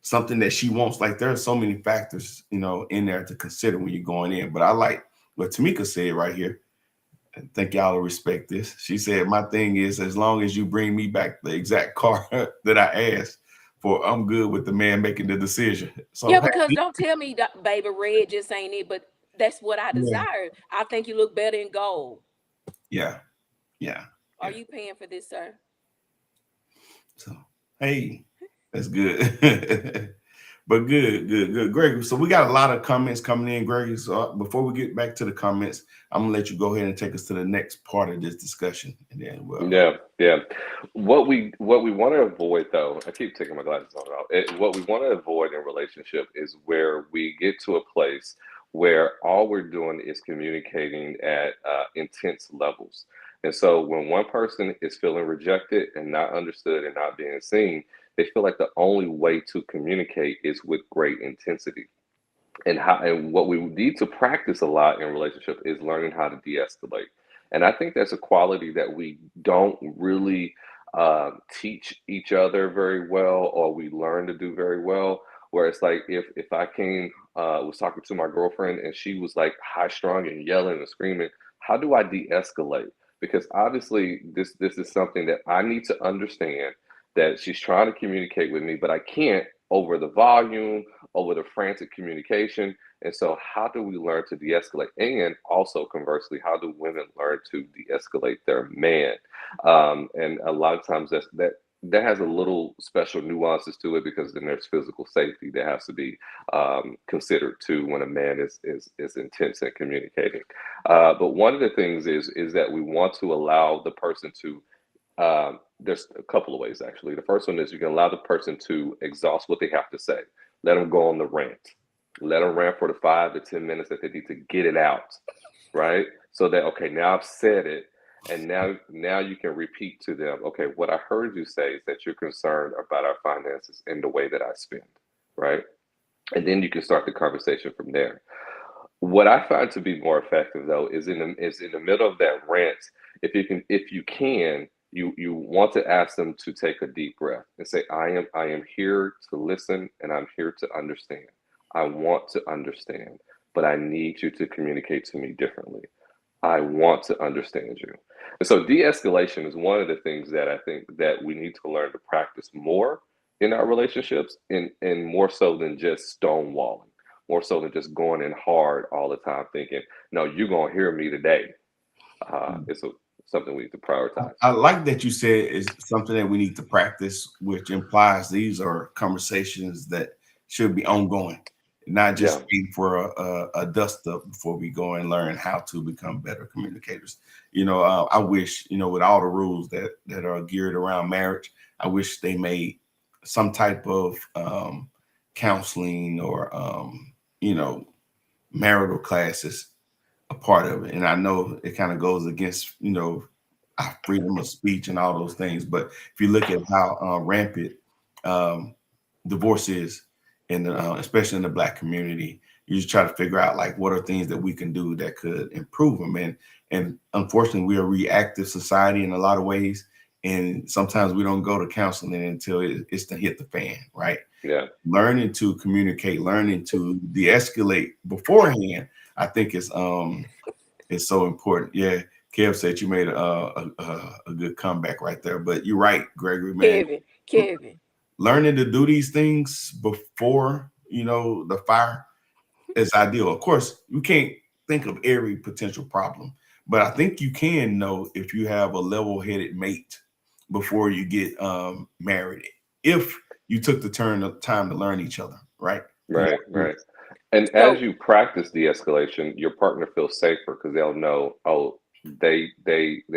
something that she wants? Like, there are so many factors, in there to consider when you're going in. But I like what Tamika said right here. I think y'all will respect this. She said, my thing is, as long as you bring me back the exact car that I asked for, I'm good with the man making the decision. So Yeah, because don't tell me that, baby, red just ain't it, but that's what I yeah, desire. I think you look better in gold. yeah, yeah. Are you paying for this, sir? So, hey, that's good. But good. Greg, so we got a lot of comments coming in, Greg. So before we get back to the comments, I'm gonna let you go ahead and take us to the next part of this discussion, and then Yeah. What we want to avoid, though, I keep taking my glasses on and off. What we want to avoid in relationship is where we get to a place where all we're doing is communicating at intense levels. And so when one person is feeling rejected and not understood and not being seen, they feel like the only way to communicate is with great intensity. And what we need to practice a lot in relationship is learning how to de-escalate. And I think that's a quality that we don't really teach each other very well, or we learn to do very well. Where it's like if I was talking to my girlfriend and she was like high strung and yelling and screaming, how do I de-escalate? Because obviously this is something that I need to understand, that she's trying to communicate with me, but I can't over the volume, over the frantic communication. And so, how do we learn to de escalate? And also, conversely, how do women learn to de escalate their man? And a lot of times, that has a little special nuances to it, because then there's physical safety that has to be considered too when a man is intense in communicating. But one of the things is that we want to allow the person to there's a couple of ways, actually. The first one is you can allow the person to exhaust what they have to say. Let them go on the rant. Let them rant for the 5 to 10 minutes that they need to get it out, right? So that, okay, now I've said it, and now you can repeat to them, okay, what I heard you say is that you're concerned about our finances and the way that I spend, right? And then you can start the conversation from there. What I find to be more effective, though, is in the middle of that rant. If you can, you want to ask them to take a deep breath and say, I am here to listen, and I'm here to understand. I want to understand, but I need you to communicate to me differently. I want to understand you. And so de-escalation is one of the things that I think that we need to learn to practice more, in our relationships, and more so than just stonewalling, more so than just going in hard all the time, thinking, no, you're gonna hear me today. It's something we need to prioritize. I like that you said is something that we need to practice, which implies these are conversations that should be ongoing, not just Yeah, waiting for a dust up before we go and learn how to become better communicators. I wish, with all the rules that are geared around marriage, I wish they made some type of counseling or marital classes a part of it. And I know it kind of goes against, our freedom of speech and all those things. But if you look at how rampant um, divorce is, especially in the Black community, you just try to figure out like what are things that we can do that could improve them. And unfortunately, we are a reactive society in a lot of ways. And sometimes we don't go to counseling until it's to hit the fan, right? yeah. Learning to communicate, learning to de-escalate beforehand, I think is so important. Yeah, Kev said you made a good comeback right there. But you're right, Gregory, man. Kevin. Learning to do these things before the fire is ideal. Of course, you can't think of every potential problem, but I think you can know if you have a level-headed mate before you get married. If you took the time to learn each other, right? Right, right. And as So you practice de-escalation, your partner feels safer because they'll know, oh, they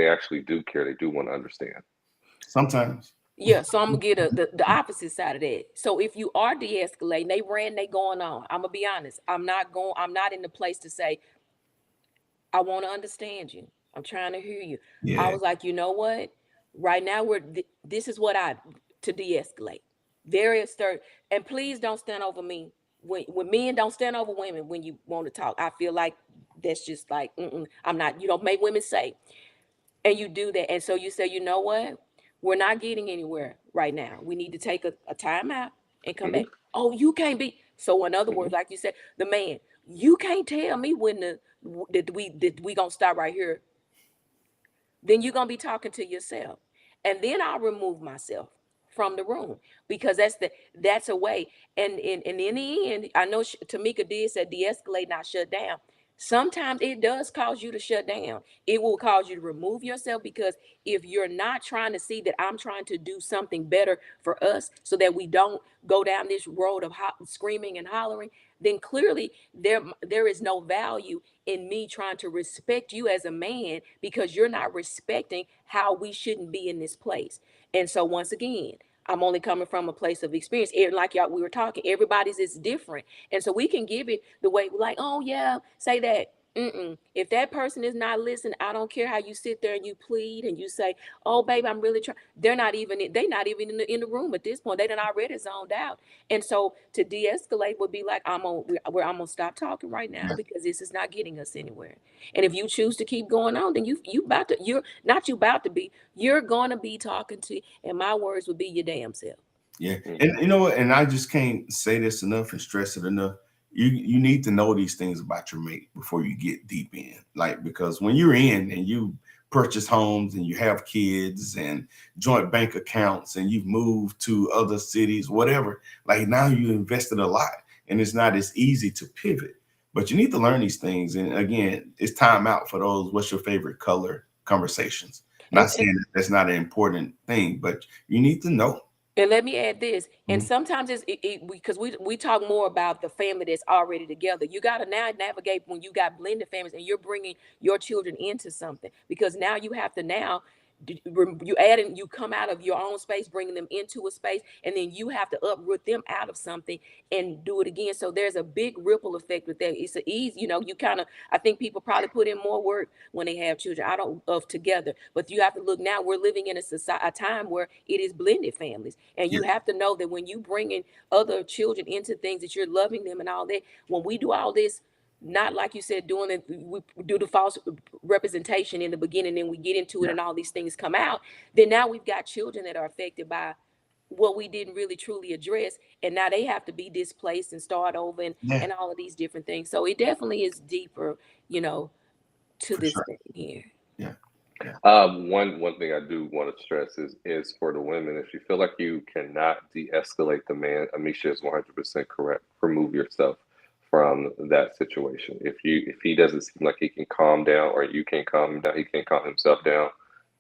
actually do care. They do want to understand. Sometimes. yeah, so I'm gonna get the opposite side of that. So if you are de-escalating, they going on. I'm gonna be honest. I'm not in the place to say, I want to understand you. I'm trying to hear you. I Yeah. was like, you know what? Right now this is what I to de-escalate. Very stern. And please don't stand over me. When men don't stand over women when you want to talk. I feel like that's just like I'm not, you don't make women say. And you do that. And so you say, you know what? We're not getting anywhere right now. We need to take a time out and come Hmm. back. Oh, you can't be. So in other Hmm. words, like you said, the man, you can't tell me when that we gonna stop right here. Then you're gonna be talking to yourself. And then I'll remove myself from the room because that's a way. And in the end, I know Tamika did say de-escalate, not shut down. Sometimes it does cause you to shut down. It will cause you to remove yourself because if you're not trying to see that I'm trying to do something better for us so that we don't go down this road of screaming and hollering, then clearly there is no value in me trying to respect you as a man because you're not respecting how we shouldn't be in this place. And so once again, I'm only coming from a place of experience. Like y'all, we were talking, everybody's is different. And so we can give it the way like, oh yeah, say that. If that person is not listening, I don't care how you sit there and you plead and you say, "Oh, baby, I'm really trying." They're not even in the room at this point. They done already zoned out. And so to de-escalate would be like, I'm gonna stop talking right now Yeah. because this is not getting us anywhere. And if you choose to keep going on, then you're gonna be talking to, and my words would be your damn self. Yeah. And Hmm. you know what? And I just can't say this enough and stress it enough. You need to know these things about your mate before you get deep in. Like, because when you're in and you purchase homes and you have kids and joint bank accounts and you've moved to other cities, whatever, like now you invested a lot and it's not as easy to pivot. But you need to learn these things. And again, it's time out for those what's your favorite color conversations. Not And saying that that's not an important thing, but you need to know. And let me add this. And Mhm. sometimes because we talk more about the family that's already together. You got to now navigate when you got blended families and you're bringing your children into something because now you have to now you add in, you come out of your own space, bringing them into a space, and then you have to uproot them out of something and do it again. So there's a big ripple effect with that. It's an easy, you kind of, I think people probably put in more work when they have children. I don't of together, but you have to look now. We're living in a time where it is blended families, and Yeah. you have to know that when you bring in other children into things that you're loving them and all that. When we do all this, not like you said, doing it, we do the false representation in the beginning, and we get into it, Yeah. and all these things come out. Then now we've got children that are affected by what we didn't really truly address, and now they have to be displaced and start over, and Yeah. and all of these different things. So it definitely is deeper, to For this sure. thing here. Yeah. Yeah. One thing I do want to stress is for the women. If you feel like you cannot de-escalate the man, Amisha is 100% correct. Remove yourself from that situation. If he doesn't seem like he can calm down, or you can't calm him down, he can't calm himself down,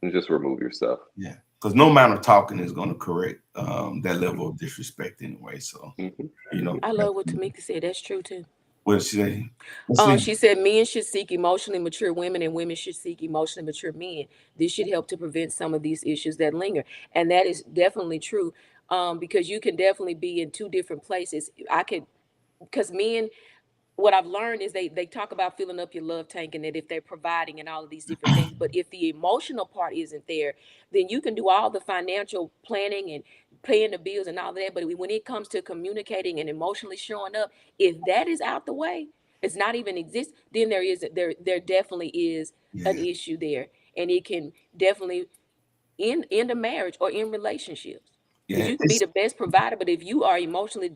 then just remove yourself. Yeah, because no amount of talking is going to correct that level of disrespect anyway. So Hmm. I love what Tamika said. That's true too. what did she say? Let's see. She said men should seek emotionally mature women and women should seek emotionally mature men. This should help to prevent some of these issues that linger. And that is definitely true. Because you can definitely be in two different places. Because men, what I've learned is they talk about filling up your love tank and that if they're providing and all of these different things, but if the emotional part isn't there, then you can do all the financial planning and paying the bills and all that. But when it comes to communicating and emotionally showing up, if that is out the way, it's not even exist, then there definitely is an Yeah, issue there, and it can definitely end a marriage or in relationships. Because yeah, you can be the best provider, but if you are emotionally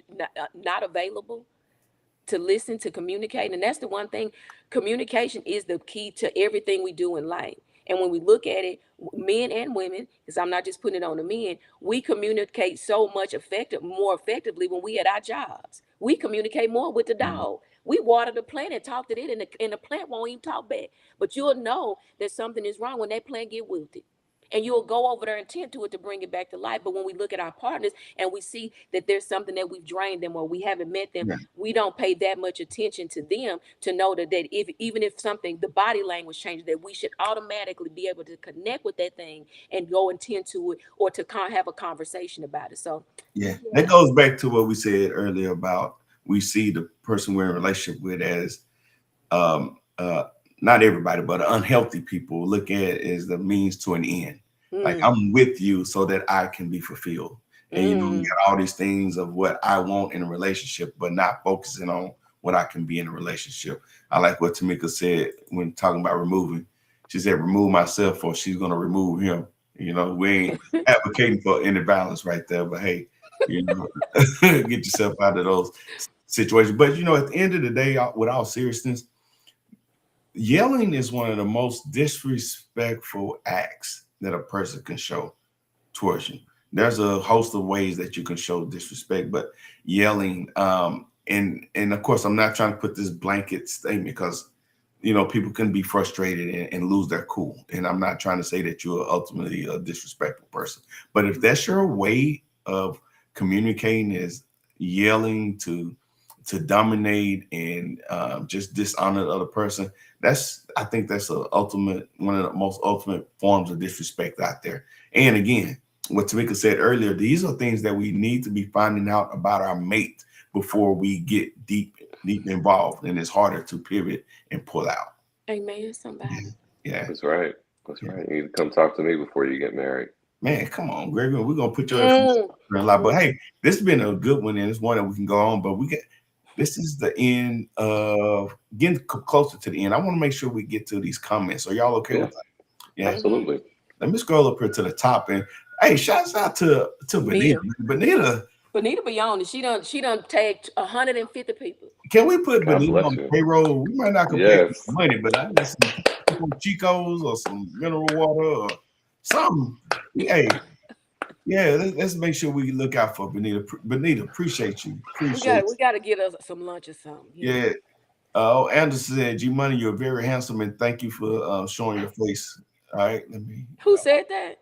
not available to listen, to communicate. And that's the one thing, communication is the key to everything we do in life. And when we look at it, men and women, because I'm not just putting it on the men, we communicate so much more effectively when we at our jobs. We communicate more with the dog. We water the plant and talk to it, and the plant won't even talk back. But you'll know that something is wrong when that plant get wilted. And you'll go over there and tend to it to bring it back to life. But when we look at our partners and we see that there's something that we've drained them or we haven't met them, yeah, we don't pay that much attention to them to know that if even if something, the body language changes, that we should automatically be able to connect with that thing and go and tend to it, or to have a conversation about it. So yeah. That yeah. goes back to what we said earlier about we see the person we're in a relationship with as um, uh, not everybody, but unhealthy people look at it as the means to an end. Like Mm, I'm with you so that I can be fulfilled. And we mm, got all these things of what I want in a relationship, but not focusing on what I can be in a relationship. I like what Tamika said when talking about removing. She said, remove myself or she's gonna remove him. We ain't advocating for any violence right there, but hey, you know, get yourself out of those situations. But at the end of the day, with all seriousness, yelling is one of the most disrespectful acts that a person can show towards you. There's a host of ways that you can show disrespect, but yelling, and of course, I'm not trying to put this blanket statement because people can be frustrated and lose their cool. And I'm not trying to say that you're ultimately a disrespectful person, but if that's your way of communicating is yelling to dominate and just dishonor the other person, I think that's one of the most ultimate forms of disrespect out there. And again, what Tamika said earlier, these are things that we need to be finding out about our mate before we get deep involved, and it's harder to pivot and pull out. amen, somebody. Yeah, That's right. That's yeah. right. You need to come talk to me before you get married. Man, come on, Gregory. We're gonna put your information Mm, in a lot. But mm. hey, this has been a good one, and it's one that we can go on. But this is the end of getting closer to the end. I want to make sure we get to these comments. Are y'all okay Yeah, with that? Yeah. absolutely. Let me scroll up here to the top, and hey, shouts out to Benita. Nita. Benita, Benita Beyond, she done tagged 150 people. can we put God Benita bless on the you. payroll? We might not compare Yes. money, but I need some Chicos or some mineral water or something. Hey, yeah, let's make sure we look out for Benita. Benita, appreciate you. We gotta get us some lunch or something. Yeah. Anderson said, G Money, you're very handsome and thank you for showing your face. All right, let me. Who said that?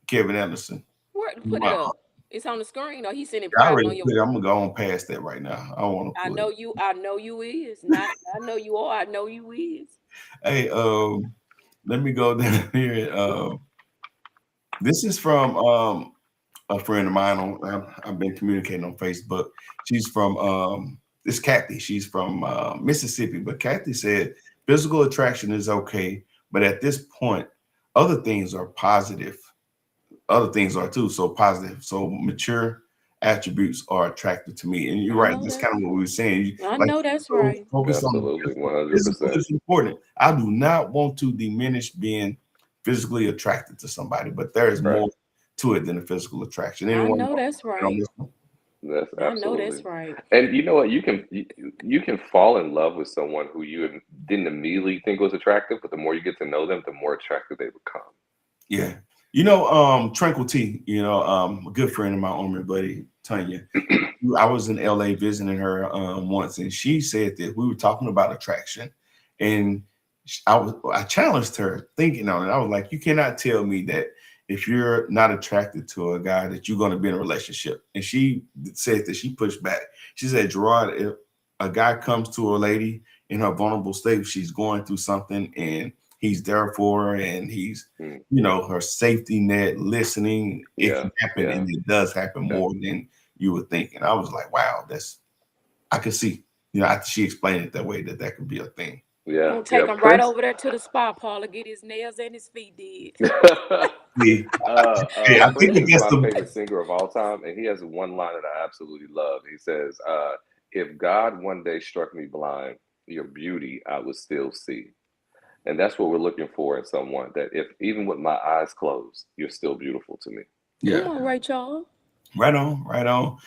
Kevin Anderson. Where? Put it up. It's on the screen, or he sent it I private already on your. put it. I'm gonna go on past that right now. I don't want to I put it. know you. I know you is not. I know you are. I know you is. Hey, let me go down here. This is from a friend of mine. I've been communicating on Facebook. She's from this Kathy. She's from Mississippi. But Kathy said physical attraction is okay, but at this point, other things are positive. Other things are too. So positive. So mature attributes are attractive to me. And you're I right. know That's that. kind of what we were saying. I Like know that's right. focus on the Absolutely. physical 100%. is important. I do not want to diminish being physically attracted to somebody, but there is Right. more to it than a physical attraction. I Anyone know that's on right. this one? That's I know absolutely. that's right. And you know what? You can fall in love with someone who you didn't immediately think was attractive, but the more you get to know them, the more attractive they become. Yeah. Tranquil T, a good friend of my own buddy, Tanya. I was in LA visiting her once, and she said that we were talking about attraction, and I challenged her thinking on it. I was like, you cannot tell me that if you're not attracted to a guy that you're going to be in a relationship. And she said that she pushed back. She said, Gerard, if a guy comes to a lady in her vulnerable state, she's going through something, and he's there for her, and he's Mm. her safety net, listening. It Yeah, can happen, yeah, and it does happen yeah, more than you would think. And I was like, wow, I could see, after she explained it that way, that could be a thing. yeah, Gonna yeah. take him right Prince. over there to the spa parlor, get his nails and his feet did. See, hey, I think Prince that is that's my the favorite singer of all time, and he has one line that I absolutely love. He says, "If God one day struck me blind, your beauty I would still see." And that's what we're looking for in someone, that if even with my eyes closed, you're still beautiful to me. Come yeah, on, Ray Charles. right on, right on.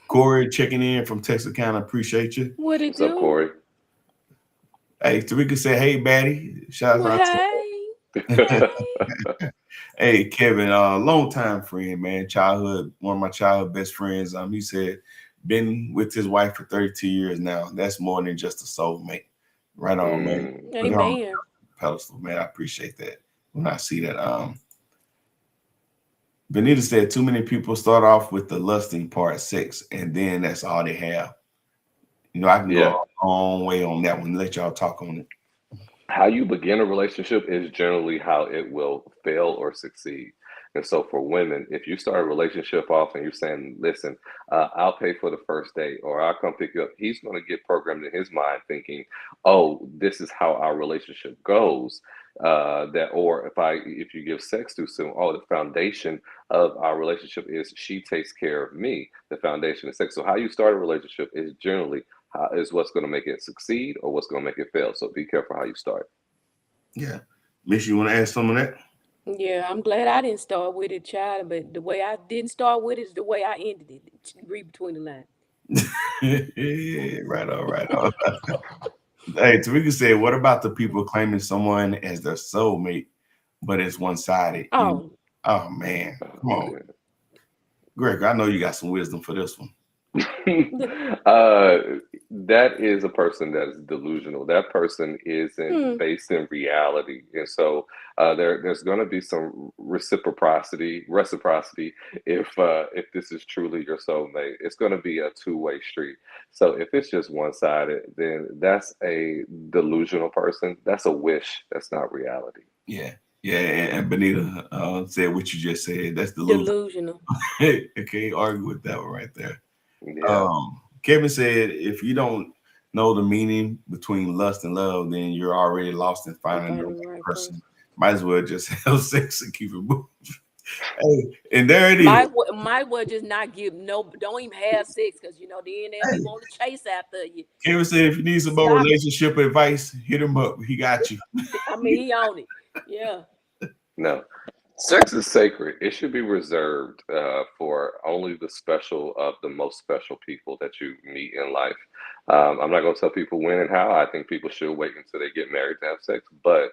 Corey checking in from Texarkana, appreciate you. What it What's up, do? Corey? Hey, Tarika said, hey, Batty. Shout Well, out to hey, hey. Hey, Kevin, longtime friend, man, one of my childhood best friends. He said, been with his wife for 32 years now. That's more than just a soulmate. Right on, man. Mm, Put her on Amen. the pedestal, man. I appreciate that. When I see that, Benita said, too many people start off with the lusting part, sex, and then that's all they have. I can yeah. go a long way on that one. Let y'all talk on it. How you begin a relationship is generally how it will fail or succeed. And so for women, if you start a relationship off and you're saying, listen, I'll pay for the first date or I'll come pick you up, he's going to get programmed in his mind thinking, oh, this is how our relationship goes. Or if you give sex too soon, oh, the foundation of our relationship is she takes care of me. The foundation is sex. So how you start a relationship is generally is what's going to make it succeed or what's going to make it fail. So be careful how you start. Yeah. Miss, you want to add some of that? Yeah, I'm glad I didn't start with it, child. But the way I didn't start with it is the way I ended it. Read between the lines. Right on, right on. Hey, Tarika said, what about the people claiming someone as their soulmate, but it's one-sided? Oh, Oh, man. Come on. Man. Greg, I know you got some wisdom for this one. That is a person that is delusional. That person isn't based in reality, and so there's going to be some reciprocity if this is truly your soulmate. It's going to be a two-way street. So if it's just one-sided, then that's a delusional person. That's a wish. That's not reality. Yeah. Yeah. And Benita said what you just said. That's delusional. delusional. Okay, argue with that one right there. Yeah. Kevin said, if you don't know the meaning between lust and love, then you're already lost in finding the Finding the right right person. Might as well just have sex and keep it moving. Hey, and there it is. Might well just not give don't even have sex because then they'll be wanting to chase after you. Kevin said, if you need some more Stop it. relationship advice, hit him up. He got you. I mean, he on it. Yeah. No. Sex is sacred. It should be reserved for only the special of the most special people that you meet in life. I'm not going to tell people when and how. I think people should wait until they get married to have sex. But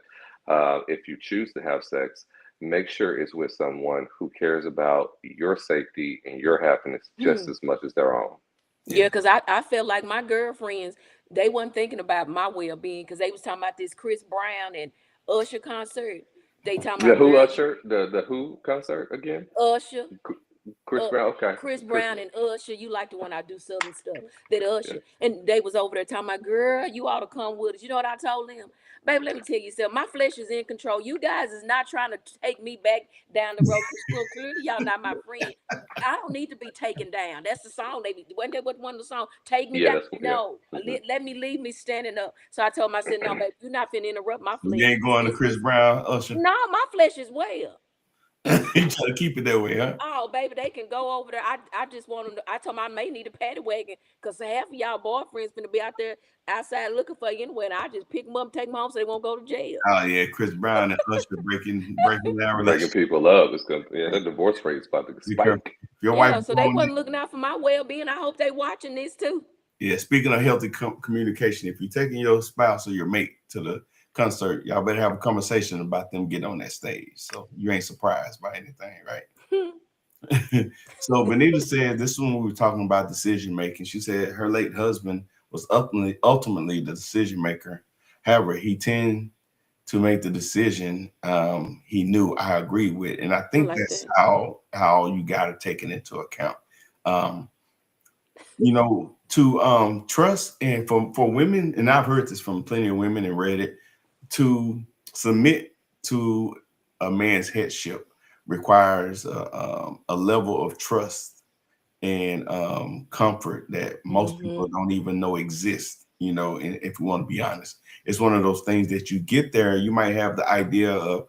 if you choose to have sex, make sure it's with someone who cares about your safety and your happiness just as much as their own. Yeah, because I felt like my girlfriends, they wasn't thinking about my well-being because they was talking about this Chris Brown and Usher concert. They talking The about, Who girl, Usher, the Who concert again? Usher, Chris Brown. Okay, Chris Chris. Brown and Usher, you like the one I do Southern stuff. That Yeah. Usher. And they was over there talking about, girl, you ought to come with us. You know what I told them? Baby, let me tell you something. My flesh is in control. You guys is not trying to take me back down the road. Because clearly y'all not my friend. I don't need to be taken down. That's the song. Wasn't that what one of the song? Take me Yeah, down. that's No, let me leave me standing up. So I told him, I said, no, baby, you're not finna interrupt my flesh. You ain't going to Chris Brown, Usher. No, my flesh is well. You try to keep it that way, huh? Oh, baby, they can go over there. I just want them to. I told them I may need a paddy wagon because half of y'all boyfriends gonna be out there outside looking for you anyway. And I just pick them up, and take them home, so they won't go to jail. Oh yeah, Chris Brown and Usher breaking down breaking relationship. people up. It's gonna, the divorce rate is about to Be careful. spike. If your Yeah, wife so they wasn't looking out for my well-being. I hope they watching this too. Yeah, speaking of healthy communication, if you're taking your spouse or your mate to the concert, y'all better have a conversation about them getting on that stage. So you ain't surprised by anything, right? So Benita said this is when we were talking about decision making. She said her late husband was ultimately the decision maker. However, he tended to make the decision he knew I agree with. And I think like that's that. how you got to take it into account. You know, to trust, and for women, and I've heard this from plenty of women and read it, to submit to a man's headship requires a level of trust and comfort that most people don't even know exists. You know, and if you want to be honest, it's one of those things that you get there, you might have the idea of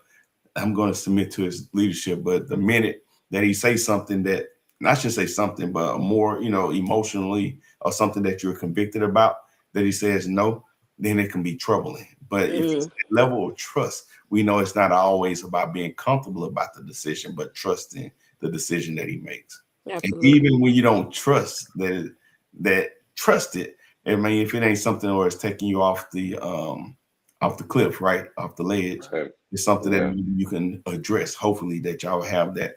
I'm going to submit to his leadership, but the minute that he says something that, and I should say something, but more, you know, emotionally, or something that you're convicted about, that he says no, then it can be troubling. But if it's a level of trust, we know it's not always about being comfortable about the decision, but trusting the decision that he makes. Absolutely. And even when you don't trust trust it, I mean, if it ain't something where it's taking you off the cliff, right, off the ledge, Right. it's something Yeah. that you can address. Hopefully that y'all have that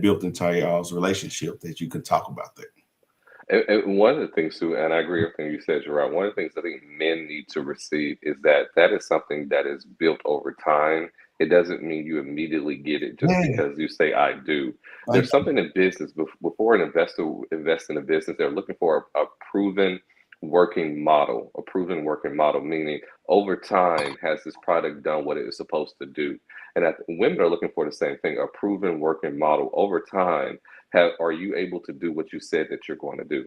built into y'all's relationship, that you can talk about that. And one of the things too, and I agree with everything you said, Gerard. One of the things I think men need to receive is that is something that is built over time. It doesn't mean you immediately get it just Yeah, because you say I do. like There's something in business before an investor invests in a business, they're looking for a proven working model. A proven working model, meaning over time, has this product done what it is supposed to do? And women are looking for the same thing, a proven working model over time. Are you able to do what you said that you're going to do?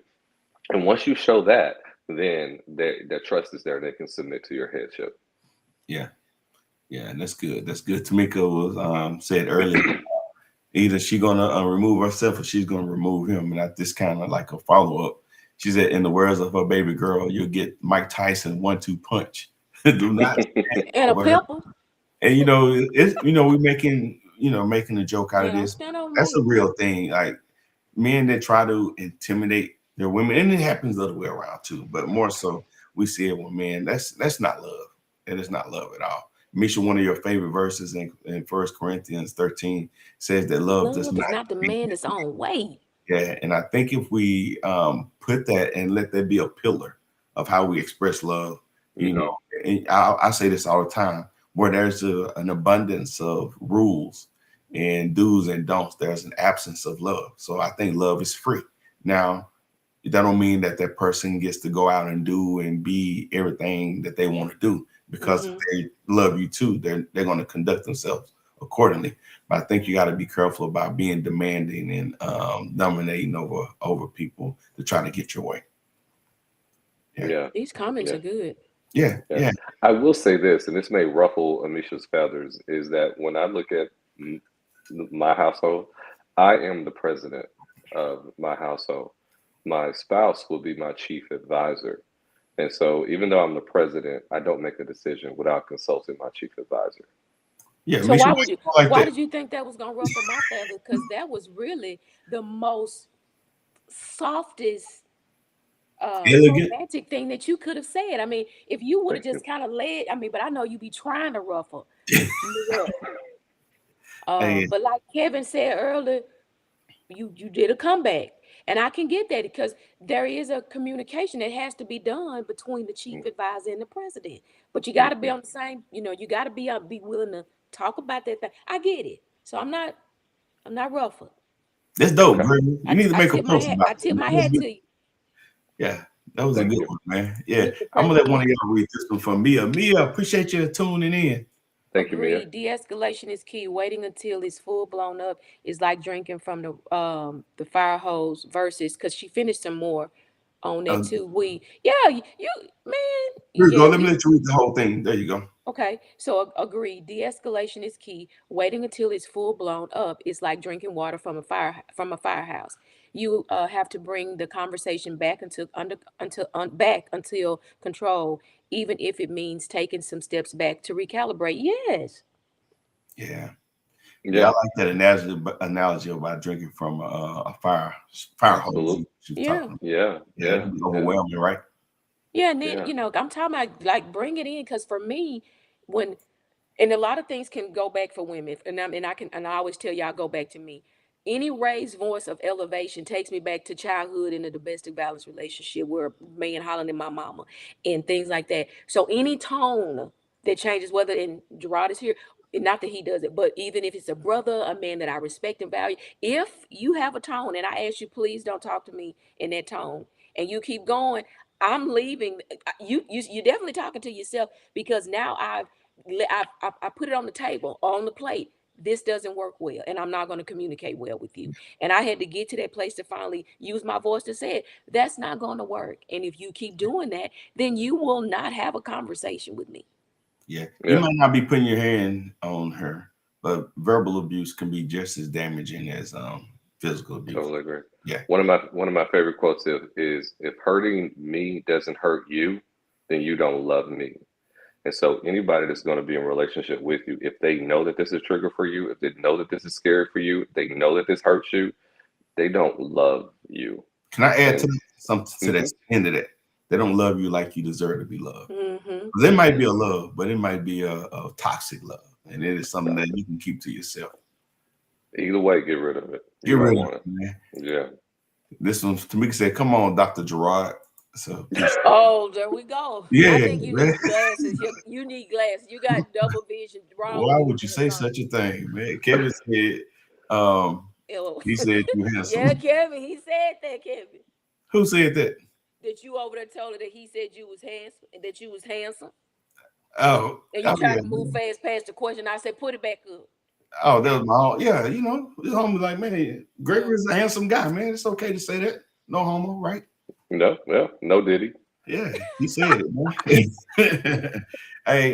And once you show that, then their trust is there. They can submit to your headship. yeah, and that's good. That's good. Tamika was said earlier, either she's gonna remove herself or she's gonna remove him. And this kind of like a follow up. She said, in the words of her baby girl, you'll get Mike Tyson 1-2 punch. Do not stand And a over her. pimple. And we're making a joke out Yeah, of don't this. stand over That's me. a real thing. Like, men that try to intimidate their women, and it happens the other way around too, but more so we see it with men. That's not love. That is not love at all. Misha, one of your favorite verses in 1 Corinthians 13 says that love does Love is not not demand its own way. yeah, and I think if we put that and let that be a pillar of how we express love, you Mhm. know, and I say this all the time, where there's an abundance of rules and do's and don'ts, there's an absence of love. So I think love is free. Now, that don't mean that person gets to go out and do and be everything that they want to do, because if they love you too, they're going to conduct themselves accordingly. But I think you got to be careful about being demanding and dominating over people to try to get your way. Yeah. These comments Yeah. are good. Yeah. I will say this, and this may ruffle Amisha's feathers, is that when I look at my household, I am the president of my household. My spouse will be my chief advisor. And so even though I'm the president, I don't make a decision without consulting my chief advisor. Yeah. So Misha, like why that. did you think that was gonna ruffle my feathers? Because that was really the most softest Elegant. romantic thing that you could have said. I mean, if you would have Thank you. just kind of led, I mean, but I know you be trying to ruffle me up. Hey, But like Kevin said earlier, you did a comeback. And I can get that because there is a communication that has to be done between the chief advisor and the president. But you got to be Mhm. on the same, you got to be willing to talk about that thing. I get it. So I'm not ruffled. that's dope, Okay. bro. You need to I make a tip my post hat. about I it. tip my That was hat good. to you. Yeah, that was a Thank good you. one, man. Yeah, Keep the I'm gonna pressure let one of on. y'all read this one from Mia. Mia, appreciate you tuning in. Thank you, Mia. Agreed. De-escalation is key. Waiting until it's full blown up is like drinking from the fire hose versus because she finished some more on that Uh, too. You man, Here you go. yeah, Let me let you read the whole thing. There you go. okay. So agreed. De-escalation is key. Waiting until it's full blown up is like drinking water from a firehouse. You have to bring the conversation back back until control, even if it means taking some steps back to recalibrate. Yes. Yeah. Yeah, I Yeah, like that analogy about drinking from a fire hose. absolutely. She was Yeah. talking about. Yeah, Yeah, it yeah, can be yeah, overwhelming, right? Yeah, and then yeah. I'm talking about like bring it in because for me, when and a lot of things can go back for women, and I always tell y'all go back to me. Any raised voice of elevation takes me back to childhood in a domestic violence relationship where a man hollering at my mama and things like that. So any tone that changes, whether and Gerard is here, not that he does it, but even if it's a brother, a man that I respect and value, if you have a tone and I ask you, please don't talk to me in that tone, and you keep going, I'm leaving. You're definitely talking to yourself because now I put it on the table, on the plate. This doesn't work well, and I'm not going to communicate well with you. And I had to get to that place to finally use my voice to say it. That's not going to work. And if you keep doing that, then you will not have a conversation with me. Yeah. You Yeah, might not be putting your hand on her, but verbal abuse can be just as damaging as physical abuse. totally agree. Yeah. One of my favorite quotes is if hurting me doesn't hurt you, then you don't love me. And so anybody that's going to be in a relationship with you, if they know that this is a trigger for you, if they know that this is scary for you, if they know that this hurts you, they don't love you. Can I add to And something to that end of that? They don't love you like you deserve to be loved. Mm-hmm. 'Cause it might be a love, but it might be a toxic love, and it is something that exactly. you can keep to yourself. Either way, get rid of it. Get You don't rid of want it, it. man. Yeah. This one, Tamika said, "Come on, Dr. Gerard." So Oh, there we go. I yeah, think you man. need glasses. You need glasses. You got double vision wrong Why with would you your say glasses. such a thing, man? Kevin said, Ew. he said you handsome. Yeah, Kevin, he said that, Kevin. Who said that? That you over there told her that he said you was handsome and that you was handsome. Oh, And you oh tried yeah. to move fast past the question. I said, put it back up. Oh, that was my own. Yeah, you know, this homie like, man, Gregory's Mm. a handsome guy, man. It's okay to say that. No homo, right? No, well, no Diddy. Yeah, he said it, man. Hey,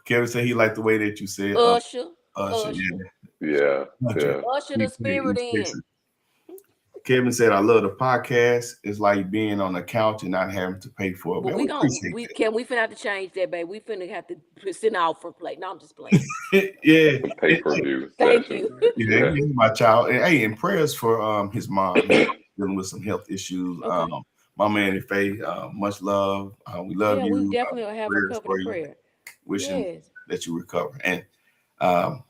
Kevin said he liked the way that you said Usher, Usher. Usher, Yeah. Yeah, Usher. yeah. Usher the spirit in. Kevin said, I love the podcast. It's like being on the couch and not having to pay for it. But Man, we appreciate we finna have to change that, babe. We finna have to send out for play. No, I'm just playing. that. Yeah. Pay-per-view Thank session. you. Yeah, Yeah. my child. And hey, and prayers for his mom. He's dealing with some health issues. Okay. My man Faye, much love. We love Yeah, you. we definitely will have a Prayers covenant for you. prayer. Wishing Yes. that you recover. And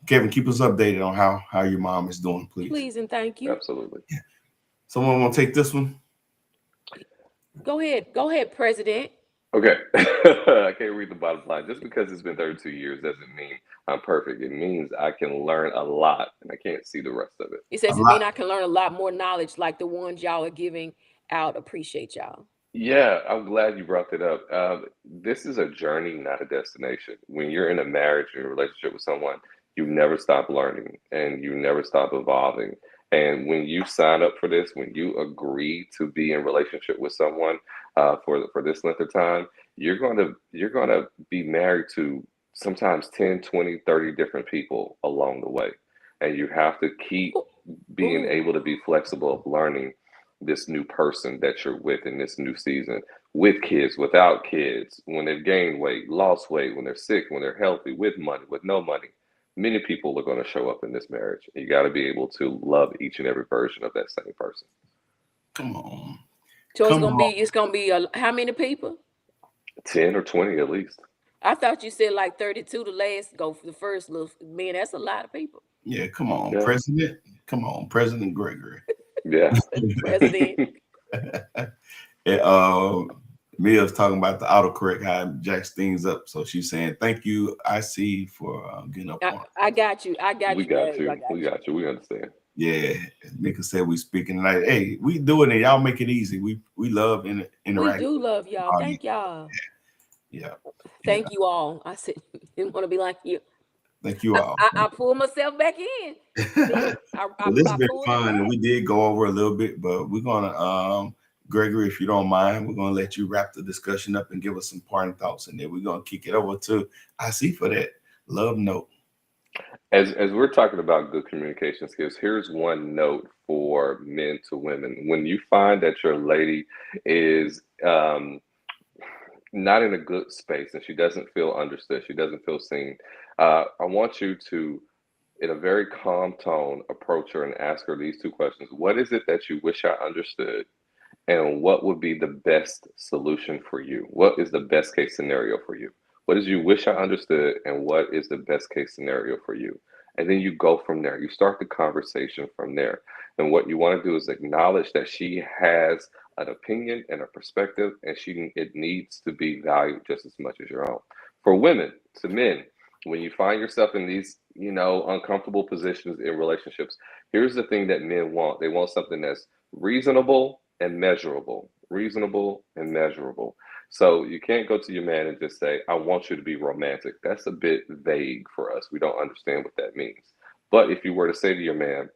Kevin, keep us updated on how your mom is doing, please. Please and thank you. Absolutely. Someone want to take this one? Go ahead, President. Okay. I can't read the bottom line. Just because it's been 32 years doesn't mean I'm perfect. It means I can learn a lot and I can't see the rest of it. It says A it lot. mean I can learn a lot more knowledge like the ones y'all are giving out. Appreciate y'all. Yeah, I'm glad you brought that up. This is a journey, not a destination. When you're in a marriage or a relationship with someone, you never stop learning and you never stop evolving. And when you sign up for this, when you agree to be in relationship with someone for this length of time, you're gonna be married to sometimes 10, 20, 30 different people along the way. And you have to keep being Ooh. able to be flexible of learning this new person that you're with in this new season, with kids, without kids, when they've gained weight, lost weight, when they're sick, when they're healthy, with money, with no money. Many people are going to show up in this marriage. You got to be able to love each and every version of that same person. Come on. So Come on. it's gonna be how many people? 10 or 20 at least. I thought you said like 32 to last go for the first little man. That's a lot of people. Yeah, come on, Yeah. President. Come on, President Gregory. Yeah. President. Mia's talking about the autocorrect, how it jacks things up. So she's saying, thank you, IC, for getting up on it. I got you. I got We you, got babe. you. I got We you. got you. We understand. Yeah, Mika said we speaking tonight. Hey, we do it and y'all make it easy. We love We interaction. do love y'all. Oh, Thank y'all. Yeah, Thank you all. I said didn't want to be like you. thank you all. I pulled myself back in. Well, this has I been pulled it fun, and back. we did go over a little bit, but we're gonna, Gregory, if you don't mind, we're gonna let you wrap the discussion up and give us some parting thoughts, and then we're gonna kick it over to IC for that love note. As we're talking about good communication skills, here's one note for men to women. When you find that your lady is not in a good space and she doesn't feel understood, she doesn't feel seen, I want you to, in a very calm tone, approach her and ask her these two questions. What is it that you wish I understood? And what would be the best solution for you? What is the best case scenario for you? What is you wish I understood, and what is the best case scenario for you? And then you go from there. You start the conversation from there. And what you want to do is acknowledge that she has an opinion and a perspective, and it needs to be valued just as much as your own. For women, to men, when you find yourself in these, uncomfortable positions in relationships, here's the thing that men want. They want something that's reasonable and measurable. Reasonable and measurable. So you can't go to your man and just say, I want you to be romantic. That's a bit vague for us. We don't understand what that means. But if you were to say to your man,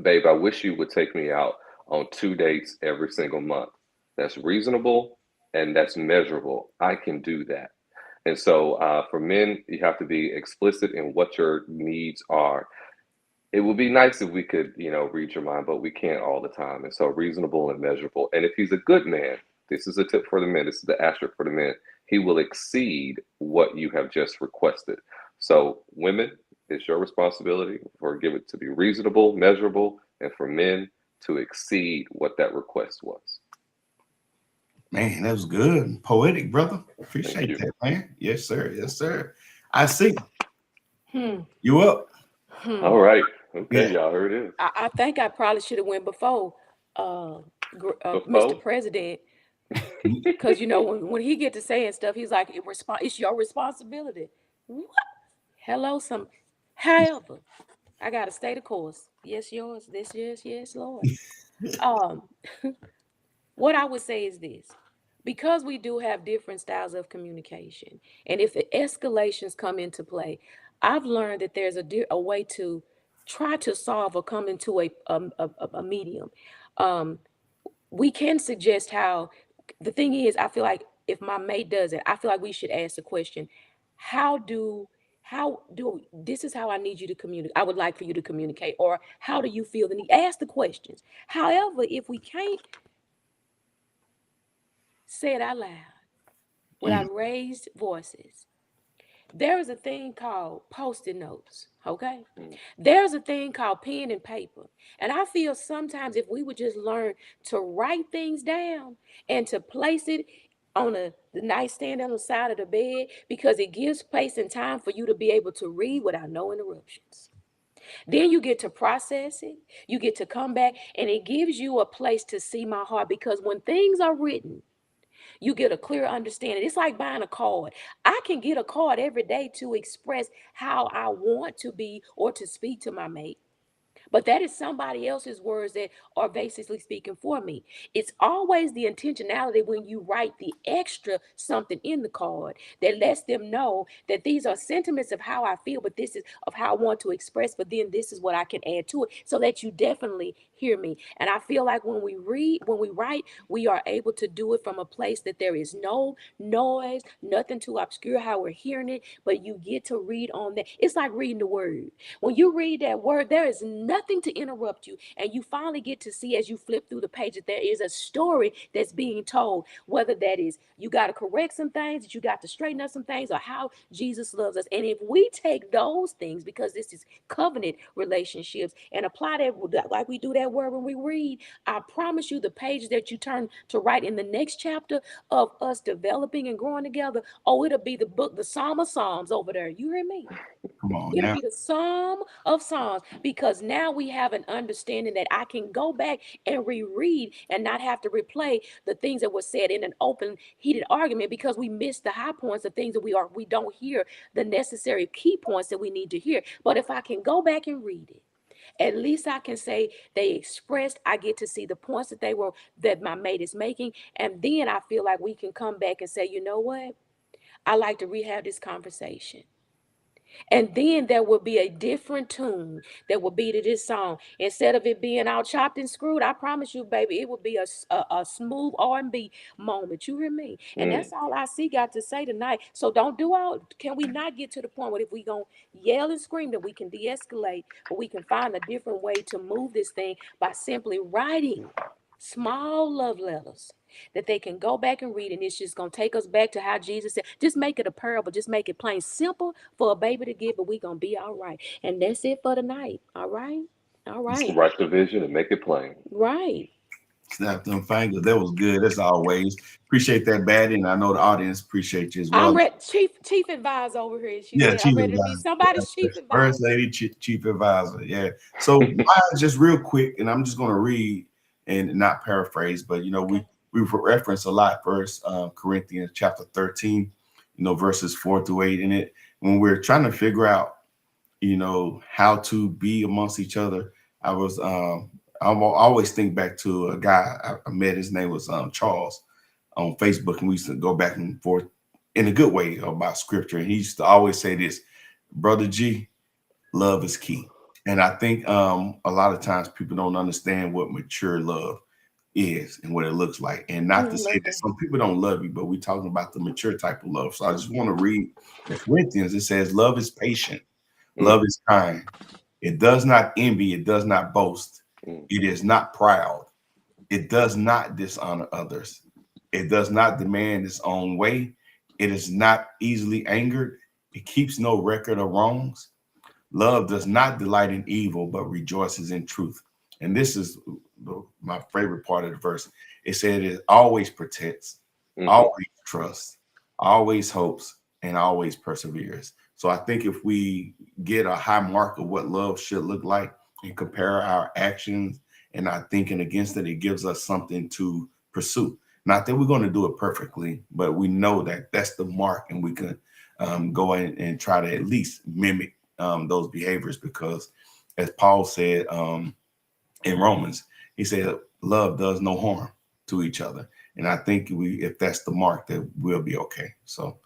babe, I wish you would take me out on 2 dates every single month. That's reasonable and that's measurable. I can do that. And so for men, you have to be explicit in what your needs are. It would be nice if we could, read your mind, but we can't all the time. And so reasonable and measurable. And if he's a good man, this is a tip for the men, this is the asterisk for the men, he will exceed what you have just requested. So women, it's your responsibility for give it to be reasonable, measurable, and for men to exceed what that request was. Man, that was good and poetic, brother. Thank Appreciate you. that, man. Yes, sir. Yes, sir. I see. Hmm. You up? All right. Okay, Yeah. y'all heard it. I think I probably should have went before Mr. Before? President, because when he get to saying stuff, he's like, it's your responsibility. What? Hello, however, I gotta stay the course. Yes, yours. This, yes, Lord. Um, what I would say is this. Because we do have different styles of communication, and if the escalations come into play, I've learned that there's a way to try to solve or come into a medium. Um, we can suggest how. The thing is, I feel like if my mate does it, I feel like we should ask the question, how do this is how I need you to communicate. I would like for you to communicate, or how do you feel the need? Ask the questions. However, if we can't say it out loud without raised voices, there is a thing called post-it notes. Okay, Mm. there's a thing called pen and paper, and I feel sometimes if we would just learn to write things down and to place it on the nightstand on the side of the bed, because it gives space and time for you to be able to read without no interruptions. Then you get to process it, you get to come back, and it gives you a place to see my heart, because when things are written, you get a clear understanding. It's like buying a card. I can get a card every day to express how I want to be or to speak to my mate. But that is somebody else's words that are basically speaking for me. It's always the intentionality when you write the extra something in the card that lets them know that these are sentiments of how I feel, but this is of how I want to express, but then this is what I can add to it so that you definitely hear me. And I feel like when we write, we are able to do it from a place that there is no noise, nothing to obscure how we're hearing it, but you get to read on that. It's like reading the word. When you read that word, there is nothing to interrupt you. And you finally get to see as you flip through the page that there is a story that's being told, whether that is you got to correct some things, that you got to straighten up some things, or how Jesus loves us. And if we take those things, because this is covenant relationships, and apply that like we do that word when we read, I promise you the pages that you turn to write in the next chapter of us developing and growing together, oh, it'll be the book, the Psalm of Psalms over there. You hear me? Come on It'll now. be the Psalm of Psalms, because now we have an understanding that I can go back and reread and not have to replay the things that were said in an open, heated argument, because we missed the high points, the things that we don't hear the necessary key points that we need to hear. But if I can go back and read it, at least I can say they expressed, I get to see the points that my mate is making. And then I feel like we can come back and say, you know what? I like to rehab this conversation. And then there will be a different tune that will be to this song. Instead of it being all chopped and screwed, I promise you, baby, it will be a smooth R&B moment. You hear me? And Mm. that's all I see got to say tonight. So don't do all. Can we not get to the point where if we gonna yell and scream that we can de-escalate, but we can find a different way to move this thing by simply writing small love letters that they can go back and read, and it's just going to take us back to how Jesus said, just make it a parable, just make it plain simple for a baby to get, but we going to be all right. And that's it for tonight. All right. Write the vision and make it plain. Right. Snap them fingers. That was good. As always. Appreciate that, Batty, and I know the audience appreciate you as well. I'm ready. Chief advisor over here. She said, Chief I'm ready to be advisor. somebody's chief advisor. First lady, chief advisor. Yeah. So just real quick, and I'm just going to read and not paraphrase, but we reference a lot. First Corinthians chapter 13, verses 4-8 in it. When we're trying to figure out, how to be amongst each other, I always think back to a guy I met. His name was Charles on Facebook, and we used to go back and forth in a good way about scripture. And he used to always say this, Brother G, love is key. And I think a lot of times people don't understand what mature love is and what it looks like. And not to say that some people don't love you, but we're talking about the mature type of love. So I just want to read the Corinthians. It says, love is patient. Love is kind. It does not envy. It does not boast. It is not proud. It does not dishonor others. It does not demand its own way. It is not easily angered. It keeps no record of wrongs. Love does not delight in evil, but rejoices in truth. And this is my favorite part of the verse. It said it always protects, always trusts, always hopes, and always perseveres. So I think if we get a high mark of what love should look like and compare our actions and our thinking against it, it gives us something to pursue. Not that we're going to do it perfectly, but we know that that's the mark, and we can go in and try to at least mimic those behaviors, because as Paul said in Romans, he said, love does no harm to each other. And I think if that's the mark, that we'll be okay. So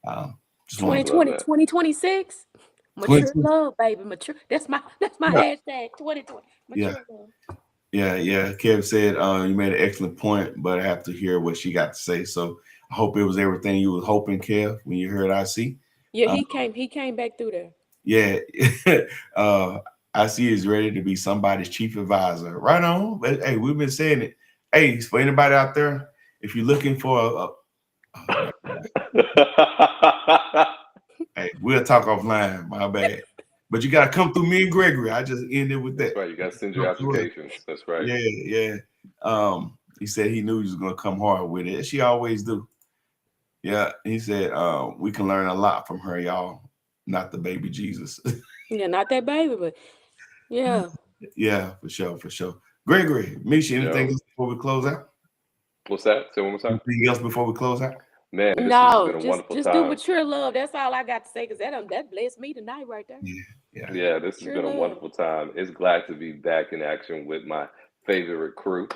2020, 2026, mature love, baby. Mature. That's my hashtag 2020. Mature love. Yeah. Kev said you made an excellent point, but I have to hear what she got to say. So I hope it was everything you was hoping, Kev, when you heard IC. Yeah, he came back through there. Yeah. IC is ready to be somebody's chief advisor. Right on. But hey, we've been saying it. Hey, for anybody out there, if you're looking for hey, we'll talk offline. My bad. But you got to come through me and Gregory. I just ended with that. That's right. You got to send your applications. That's right. Yeah. He said he knew he was going to come hard with it. She always do. Yeah. He said we can learn a lot from her, y'all. Not the baby Jesus. Yeah, not that baby, but yeah. Yeah, for sure. Gregory, Misha, anything else before we close out? What's that? Say one more time. Anything else before we close out? Man, this has been a wonderful just time. do mature love. That's all I got to say, because that blessed me tonight right there. Yeah, this has been a wonderful time. It's glad to be back in action with my favorite crew.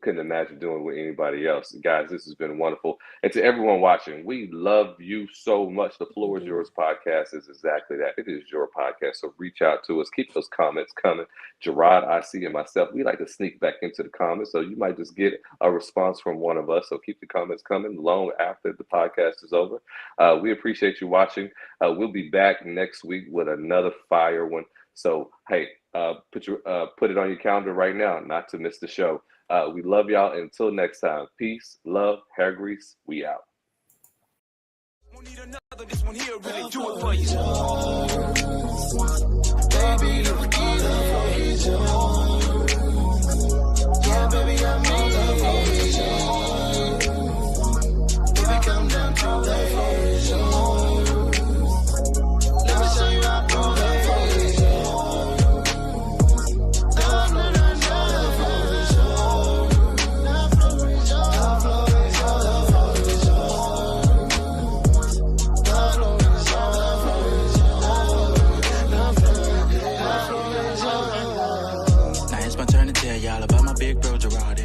Couldn't imagine doing it with anybody else. Guys, this has been wonderful. And to everyone watching, we love you so much. The Floor is Yours podcast is exactly that. It is your podcast. So reach out to us. Keep those comments coming. Gerard, IC, and myself, we like to sneak back into the comments. So you might just get a response from one of us. So keep the comments coming long after the podcast is over. We appreciate you watching. We'll be back next week with another fire one. So, hey, put it on your calendar right now, not to miss the show. We love y'all. Until next time, peace, love, hair grease. We out. This one here really do it for you. Baby, yeah, baby, I'm baby, come down to let me show you how to big bro Gerard.